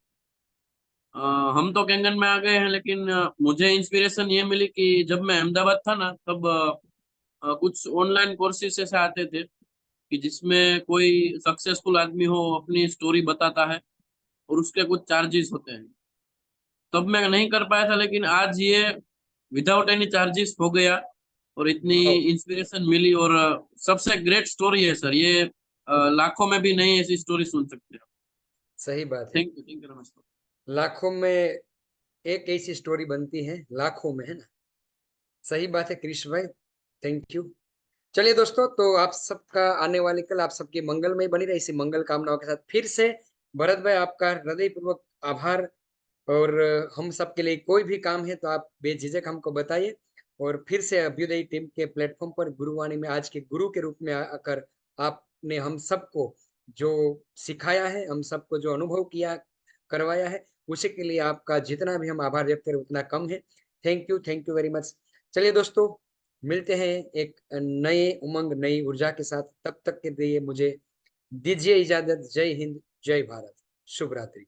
[SPEAKER 4] अ, हम तो कैंगन में आ गए हैं, लेकिन मुझे इंस्पिरेशन ये मिली कि जब मैं अहमदाबाद था ना, तब कुछ ऑनलाइन कोर्सेज ऐसे आते थे कि जिसमें कोई सक्सेसफुल आदमी हो अपनी स्टोरी बताता है और उसके कुछ चार्जेस होते हैं। तब मैं नहीं कर पाया था, लेकिन आज ये विदाउट एनी चार्जेस हो गया और इतनी
[SPEAKER 1] वाह,
[SPEAKER 4] इंस्पिरेशन मिली। और सबसे ग्रेट स्टोरी है सर ये। लाखों में भी नहीं ऐसी स्टोरी सुन सकते हो।
[SPEAKER 1] सही बात है।
[SPEAKER 4] Thank you Ramesh sir.
[SPEAKER 1] लाखों में एक ऐसी स्टोरी बनती है, लाखों में, है ना। सही बात है कृष्ण भाई, थैंक यू। चलिए दोस्तों, तो आप सबका आने वाले कल आप सबकी मंगलमय बनी रही इसी मंगल कामनाओं के साथ। फिर से भरत भाई, आपका हृदयपूर्वक आभार। और हम सबके लिए कोई भी काम है तो आप बेझिझक हमको बताइए। और फिर से अभ्युदय टीम के प्लेटफॉर्म पर गुरुवाणी में आज के गुरु के रूप में आकर आपने हम सबको जो सिखाया है, हम सबको जो अनुभव किया, करवाया है, उसी के लिए आपका जितना भी हम आभार व्यक्त करें उतना कम है। Thank you very much. चलिए दोस्तों, मिलते हैं एक नए उमंग, नई ऊर्जा के साथ। तब तक के लिए मुझे दीजिए इजाजत। जय हिंद, जय भारत, शुभ रात्रि।